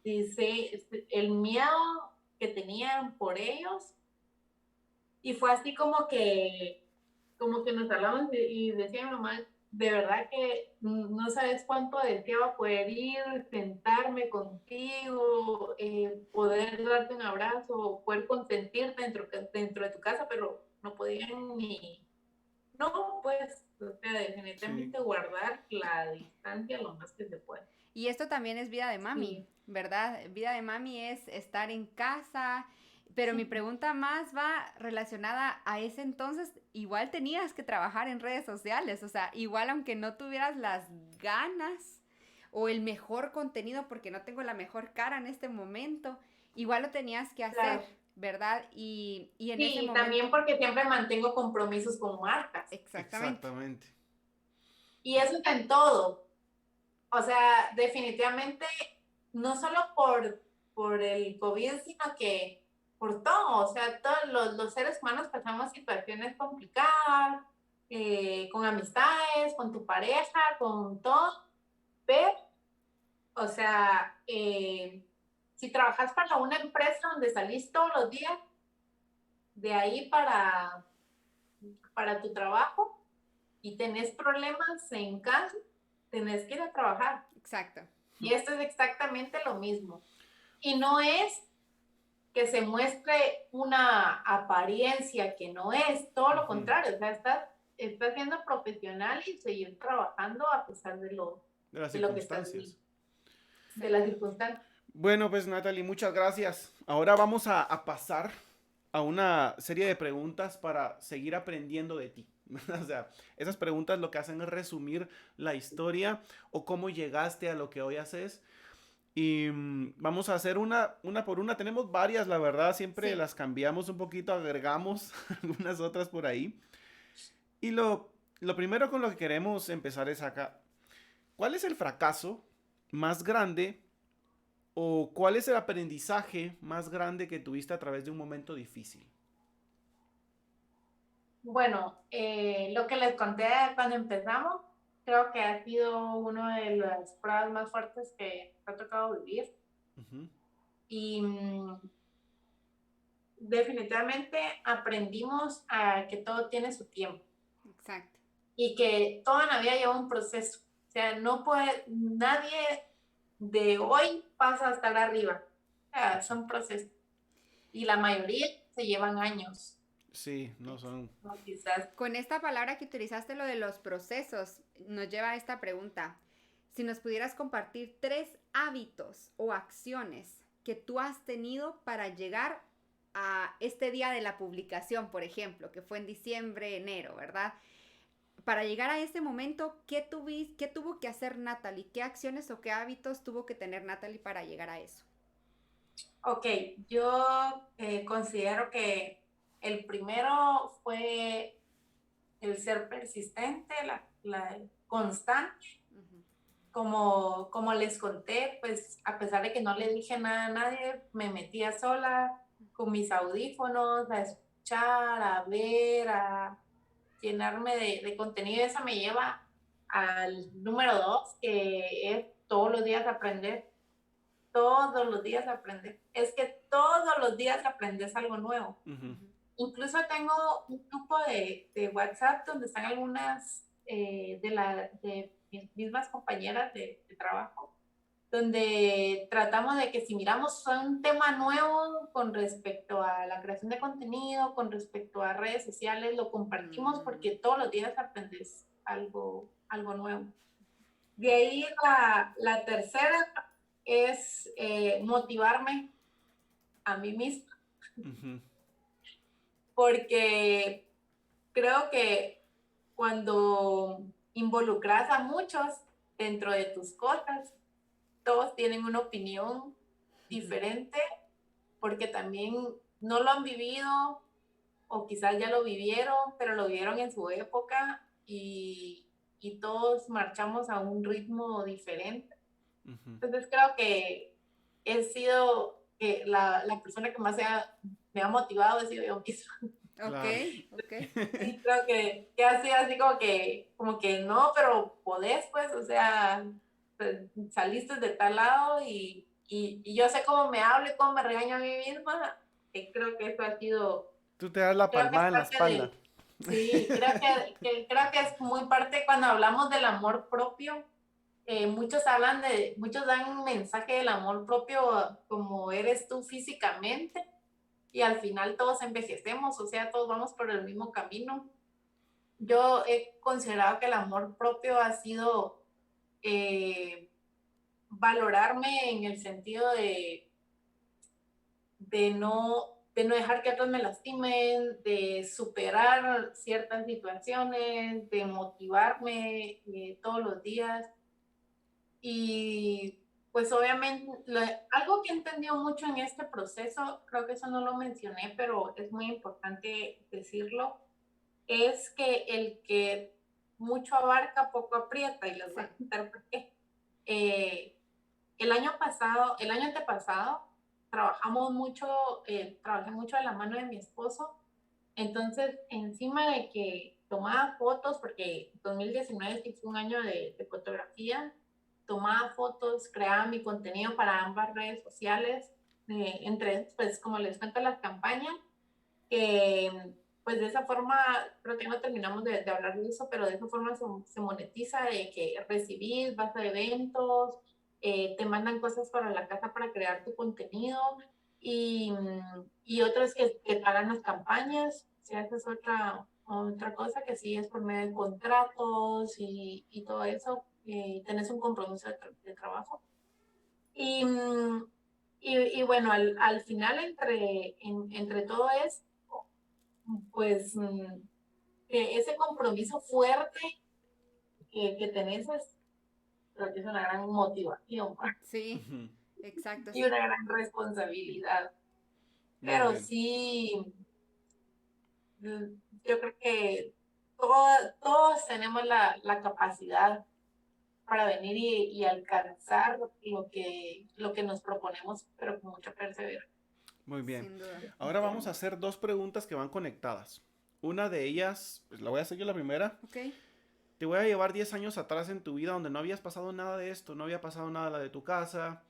dice el miedo que tenían por ellos. Y fue así como que nos hablamos y decía mi mamá, de verdad que no sabes cuánto deseaba poder ir, sentarme contigo, poder darte un abrazo, poder consentirte dentro de tu casa, pero no podían ni, no, pues, o sea, Sí. definitivamente guardar la distancia lo más que se puede. Y esto también es vida de mami, Sí, ¿verdad? Vida de mami es estar en casa, pero mi sí, pregunta más va relacionada a ese entonces, igual tenías que trabajar en redes sociales, o sea, igual aunque no tuvieras las ganas o el mejor contenido, porque no tengo la mejor cara en este momento, igual lo tenías que hacer, claro. ¿verdad? Y en ese Sí, y también momento, porque siempre mantengo compromisos con marcas. exactamente, Exactamente. Y eso es en todo. O sea, definitivamente, no solo por el COVID, sino que por todo. O sea, todos los seres humanos pasamos situaciones complicadas, con amistades, con tu pareja, con todo. Pero, o sea, si trabajas para una empresa donde salís todos los días, de ahí para tu trabajo y tenés problemas en casa, tenés que ir a trabajar. exacto. Y esto es exactamente lo mismo. Y no es que se muestre una apariencia que no es, todo lo Ujú. contrario, o sea, estás siendo profesional y seguir trabajando a pesar De las de lo que estás circunstancias. viviendo, de las circunstancias. Bueno, pues Natalie, muchas gracias. Ahora vamos a pasar a una serie de preguntas para seguir aprendiendo de ti. O sea, esas preguntas lo que hacen es resumir la historia o cómo llegaste a lo que hoy haces. Y vamos a hacer una por una. Tenemos varias, la verdad, siempre Sí. las cambiamos un poquito, agregamos algunas otras por ahí. Y lo primero con lo que queremos empezar es acá. ¿Cuál es el fracaso más grande o cuál es el aprendizaje más grande que tuviste a través de un momento difícil? Bueno, lo que les conté cuando empezamos, creo que ha sido una de las pruebas más fuertes que me ha tocado vivir. Ujú. Y definitivamente aprendimos a que todo tiene su tiempo Exacto. y que toda la vida lleva un proceso. O sea, no puede, nadie de hoy pasa a estar arriba. O sea, son procesos. Y la mayoría se llevan años. Sí, no son. ¿No? Quizás. Con esta palabra que utilizaste, lo de los procesos, nos lleva a esta pregunta. Si nos pudieras compartir 3 hábitos o acciones que tú has tenido para llegar a este día de la publicación, por ejemplo, que fue en diciembre, enero, ¿verdad? Para llegar a ese momento, ¿qué tuvo que hacer Natalie? ¿Qué acciones o qué hábitos tuvo que tener Natalie para llegar a eso? Ok, yo considero que el primero fue el ser persistente, la constante. Ujú. Como les conté, pues a pesar de que no le dije nada a nadie, me metía sola con mis audífonos a escuchar, a ver, a llenarme de contenido. Eso me lleva al número 2, que es todos los días aprender. Todos los días aprender. Es que todos los días aprendes algo nuevo. Ujú. Ujú. Incluso tengo un grupo de WhatsApp donde están algunas de mis mismas compañeras de trabajo, donde tratamos de que si miramos un tema nuevo con respecto a la creación de contenido, con respecto a redes sociales, lo compartimos Mm, porque todos los días aprendes algo nuevo. De ahí la tercera es motivarme a mí misma. Ujú. Porque creo que cuando involucras a muchos dentro de tus cosas, todos tienen una opinión diferente porque también no lo han vivido o quizás ya lo vivieron, pero lo vivieron en su época y todos marchamos a un ritmo diferente. Ujú. Entonces creo que he sido la persona que más me ha motivado, he sido yo misma. Claro. Ok. Sí, creo que ha sido así como que no, pero podés, pues, o sea, saliste de tal lado y yo sé cómo me hablo y cómo me regaño a mí misma. Creo que eso ha sido, Tú te das la creo que es palmada en la parte espalda. de, sí, creo que es muy parte cuando hablamos del amor propio. Muchos dan un mensaje del amor propio como eres tú físicamente y al final todos envejecemos, o sea, todos vamos por el mismo camino. Yo he considerado que el amor propio ha sido valorarme en el sentido de no dejar que otros me lastimen, de superar ciertas situaciones, de motivarme todos los días. Y pues obviamente, algo que he entendido mucho en este proceso, creo que eso no lo mencioné, pero es muy importante decirlo, es que el que mucho abarca, poco aprieta, y les voy a contar por qué. Eh, el año antepasado, trabajé mucho de la mano de mi esposo, entonces encima de que tomaba fotos, porque 2019 sí fue un año de fotografía, tomaba fotos, creaba mi contenido para ambas redes sociales, entre, pues como les cuento, las campañas, pues de esa forma, creo que no terminamos de hablar de eso, pero de esa forma se monetiza de que recibís, vas a eventos, te mandan cosas para la casa para crear tu contenido y otros que pagan las campañas. O sea, esa es otra cosa que sí es por medio de contratos y todo eso. Tenés un compromiso de trabajo. Y, y bueno, al final entre todo eso, pues ese compromiso fuerte que tenés creo que es una gran motivación Sí, Ujú. exacto, y sí. una gran responsabilidad. Muy Pero bien. sí, yo creo que todos tenemos la capacidad para venir y alcanzar lo que nos proponemos, pero con mucha perseverancia. Muy bien. Sin duda. Ahora vamos a hacer dos preguntas que van conectadas. Una de ellas, pues la voy a hacer yo la primera. Ok. Te voy a llevar 10 años atrás en tu vida donde no habías pasado nada de esto, no había pasado nada de tu casa,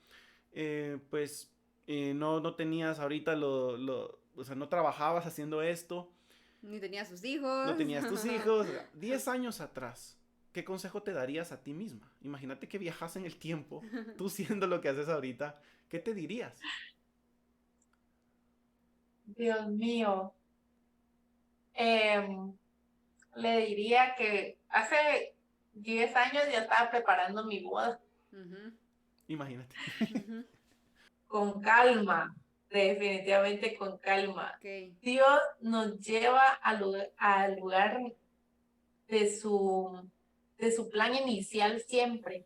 pues no tenías ahorita o sea, no trabajabas haciendo esto, Ni tenía sus no hijos. tenías tus hijos. 10 años atrás, ¿qué consejo te darías a ti misma? Imagínate que viajas en el tiempo, tú siendo lo que haces ahorita, ¿qué te dirías? Dios mío. Em, Le diría que hace 10 años ya estaba preparando mi boda Ujú, Imagínate. ujú. con calma, definitivamente con calma. Ok. Dios nos lleva al lugar de de su plan inicial siempre.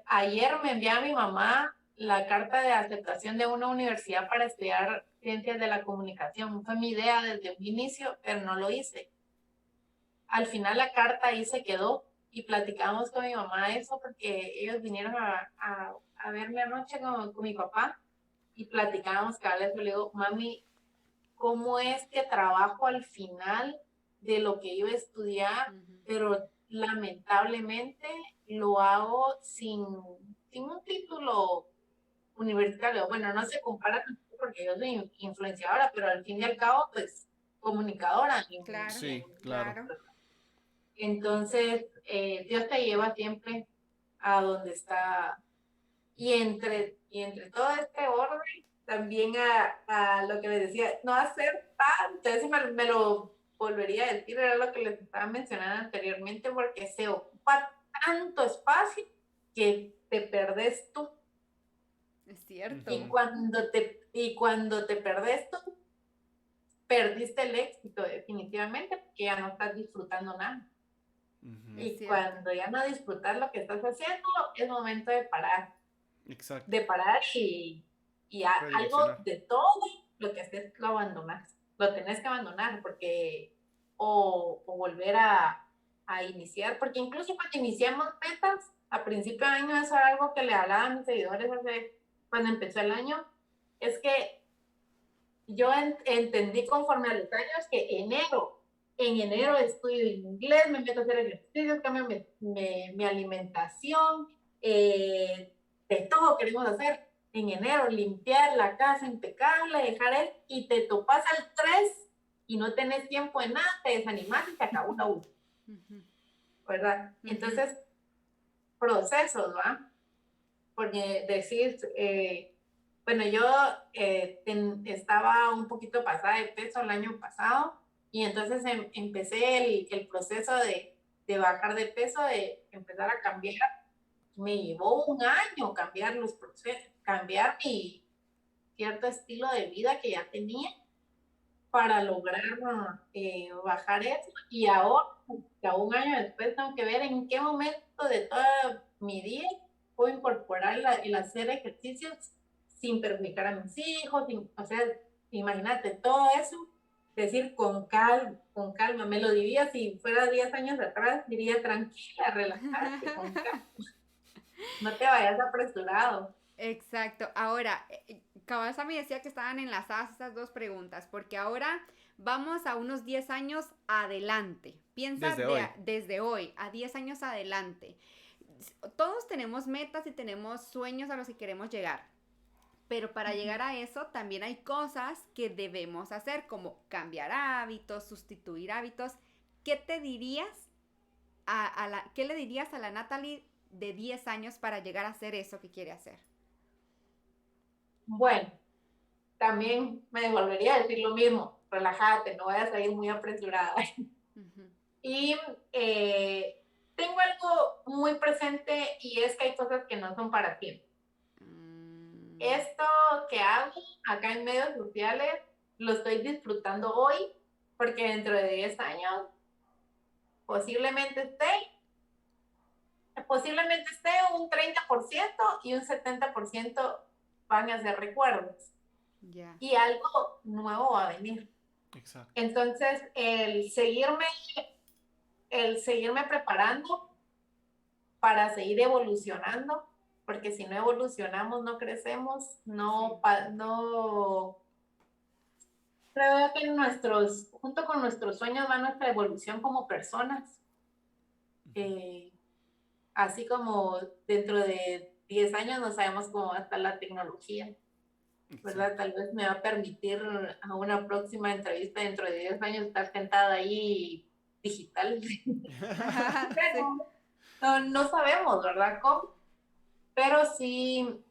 Ayer me envió a mi mamá la carta de aceptación de una universidad para estudiar ciencias de la comunicación. Fue mi idea desde un inicio, pero no lo hice. Al final la carta ahí se quedó y platicamos con mi mamá eso porque ellos vinieron a verme anoche con mi papá y platicábamos cada vez. Le digo, mami, ¿cómo es que trabajo al final de lo que iba a estudiar? Ujú. Pero lamentablemente lo hago sin un título universitario. Bueno, no se compara porque yo soy influenciadora, pero al fin y al cabo, pues comunicadora. Claro, Sí, claro. claro. Entonces, Dios te lleva siempre a donde está. Y entre todo este orden, también a lo que les decía, no hacer tanto, eso me lo volvería a decir, era lo que les estaba mencionando anteriormente, porque se ocupa tanto espacio que te perdés tú. Es cierto. Y cuando te perdés tú, perdiste el éxito definitivamente, porque ya no estás disfrutando nada. Ujú. Es Y cierto. cuando ya no disfrutas lo que estás haciendo, es momento de parar. Exacto. De parar algo Redireccionar. de todo lo que haces lo abandonas. Lo tenés que abandonar porque o volver a iniciar, porque incluso cuando iniciamos metas, a principio de año, eso era algo que le hablaba a mis seguidores cuando empezó el año, es que yo entendí conforme a los años que en enero estudio inglés, me meto a hacer ejercicios, cambio mi alimentación, de todo queremos hacer. En enero, limpiar la casa impecable, y te topas al 3 y no tenés tiempo de nada, te desanimas y se acabó la U, ¿verdad? Entonces, procesos, ¿va? Porque decir, bueno, yo estaba un poquito pasada de peso el año pasado y entonces empecé el proceso de bajar de peso, de empezar a cambiar. Me llevó un año cambiar los procesos, cambiar mi cierto estilo de vida que ya tenía para lograr bajar eso. Y ahora, ya un año después, tengo que ver en qué momento de toda mi día puedo incorporar el hacer ejercicios sin perjudicar a mis hijos, o sea, imagínate todo eso, decir con calma, me lo diría si fuera 10 años atrás, diría tranquila, relajate, con calma, no te vayas apresurado. Exacto. Ahora, Cabal me decía que estaban enlazadas estas dos preguntas, porque ahora vamos a unos 10 años adelante. Piensa desde hoy, a 10 años adelante. Todos tenemos metas y tenemos sueños a los que queremos llegar. Pero para llegar a eso también hay cosas que debemos hacer, como cambiar hábitos, sustituir hábitos. ¿Qué te dirías qué le dirías a la Natalie de 10 años para llegar a hacer eso que quiere hacer? Bueno, también me volvería a decir lo mismo, relájate, no vayas a ir muy apresurada. Y tengo algo muy presente y es que hay cosas que no son para ti. Esto que hago acá en medios sociales lo estoy disfrutando hoy porque dentro de 10 años posiblemente esté un 30% y un 70% van a ser recuerdos. Yeah. Y algo nuevo va a venir. Exacto. Entonces, el seguirme preparando para seguir evolucionando, porque si no evolucionamos, no crecemos, no creo que junto con nuestros sueños va nuestra evolución como personas. Así como dentro de 10 años no sabemos cómo va a estar la tecnología, ¿verdad? Exacto. Tal vez me va a permitir a una próxima entrevista dentro de 10 años estar sentada ahí digital. Pero no sabemos, ¿verdad? ¿Cómo? Pero sí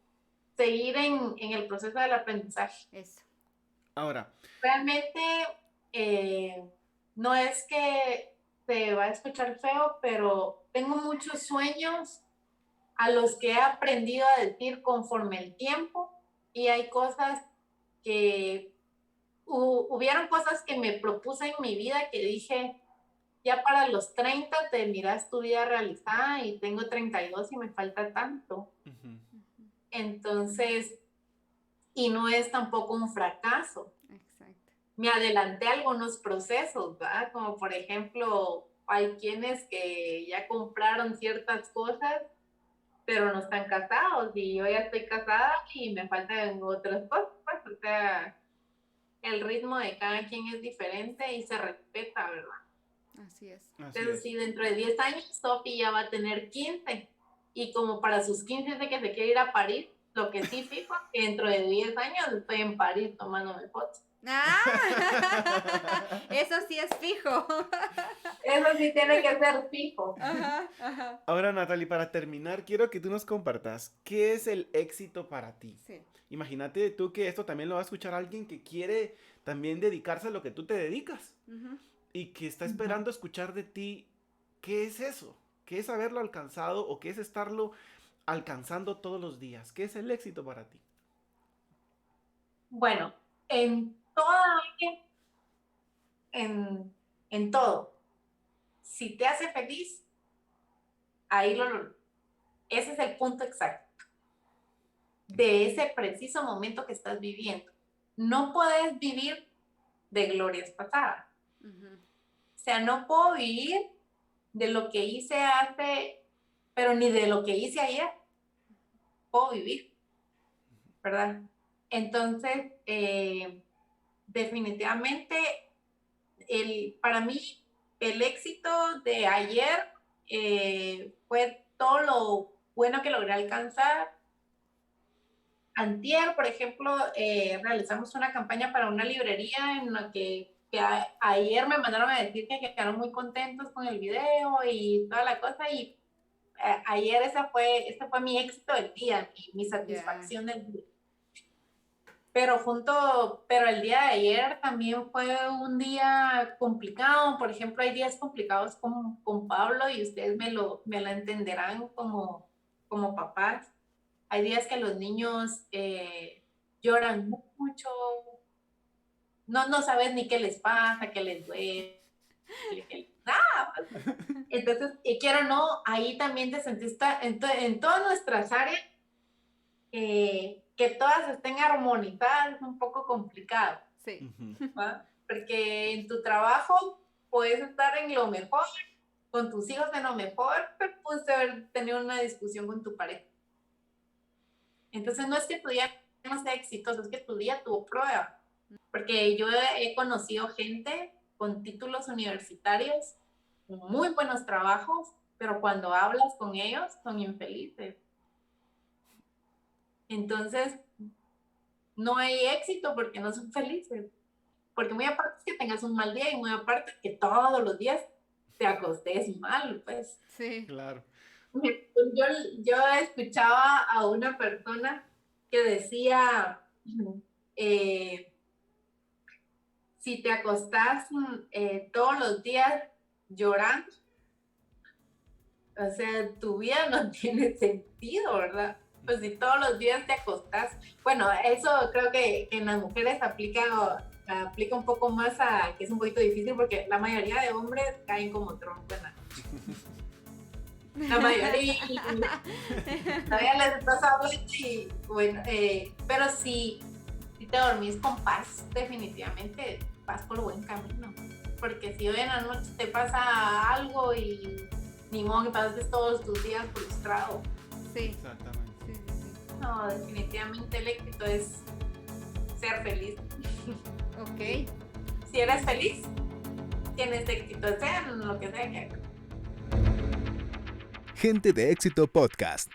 seguir en el proceso del aprendizaje. Eso. Ahora. Realmente no es que se va a escuchar feo, pero tengo muchos sueños a los que he aprendido a decir conforme el tiempo, y hay cosas que hubieron cosas que me propuse en mi vida que dije, ya para los 30 te miras tu vida realizada y tengo 32 y me falta tanto. Entonces, y no es tampoco un fracaso. Exacto. Me adelanté a algunos procesos, ¿verdad? Como por ejemplo, hay quienes que ya compraron ciertas cosas, pero no están casados, y yo ya estoy casada y me faltan otras cosas, pues, o sea, el ritmo de cada quien es diferente y se respeta, ¿verdad? Así es. Entonces, sí, dentro de 10 años, Sophie ya va a tener 15, y como para sus 15 de que se quiere ir a París, lo que sí fijo, que dentro de 10 años estoy en París tomándome fotos. ¡Ah! Eso sí es fijo. Eso sí tiene que ser fijo. Ajá, ajá. Ahora, Natalie, para terminar, quiero que tú nos compartas qué es el éxito para ti. Sí. Imagínate tú que esto también lo va a escuchar alguien que quiere también dedicarse a lo que tú te dedicas. Y que está esperando escuchar de ti qué es eso, qué es haberlo alcanzado o qué es estarlo alcanzando todos los días? ¿Qué es el éxito para ti? Bueno, en toda en todo. Si te hace feliz, ahí ese es el punto exacto de ese preciso momento que estás viviendo. No puedes vivir de glorias pasadas. Ujú. O sea, no puedo vivir de lo que hice pero ni de lo que hice ayer puedo vivir, ¿verdad? Entonces, definitivamente, para mí, el éxito de ayer fue todo lo bueno que logré alcanzar. Antier, por ejemplo, realizamos una campaña para una librería en la que ayer me mandaron a decir que quedaron muy contentos con el video y toda la cosa, y ayer este fue mi éxito del día, mi satisfacción del día. Pero el día de ayer también fue un día complicado. Por ejemplo, hay días complicados con Pablo, y ustedes me lo entenderán como papás. Hay días que los niños lloran mucho, no sabes ni qué les pasa, qué les duele, nada. Entonces, quiero o no, ahí también te sentiste en todas nuestras áreas, que todas estén armonizadas es un poco complicado. Sí. ¿Va? Porque en tu trabajo puedes estar en lo mejor, con tus hijos en lo mejor, pero puedes haber tenido una discusión con tu pareja. Entonces no es que tu día no sea exitoso, es que tu día tuvo prueba. Porque yo he conocido gente con títulos universitarios, con muy buenos trabajos, pero cuando hablas con ellos son infelices. Entonces, no hay éxito porque no son felices. Porque muy aparte es que tengas un mal día, y muy aparte que todos los días te acostes mal, pues. Sí. Claro. Yo escuchaba a una persona que decía, si te acostás todos los días llorando, o sea, tu vida no tiene sentido, ¿verdad? Pues si todos los días te acostás, bueno, eso creo que en las mujeres aplica un poco más que es un poquito difícil, porque la mayoría de hombres caen como trompo en la noche. La mayoría todavía les estás hablando y bueno, pero si te dormís con paz, definitivamente vas por buen camino, porque si hoy en la noche te pasa algo y ni modo que pases todos tus días frustrado. Sí. Exactamente. Sí, sí, sí. No, definitivamente el éxito es ser feliz. Ok. Si eres feliz, tienes éxito, sea en lo que sea que hagas. Gente de Éxito Podcast.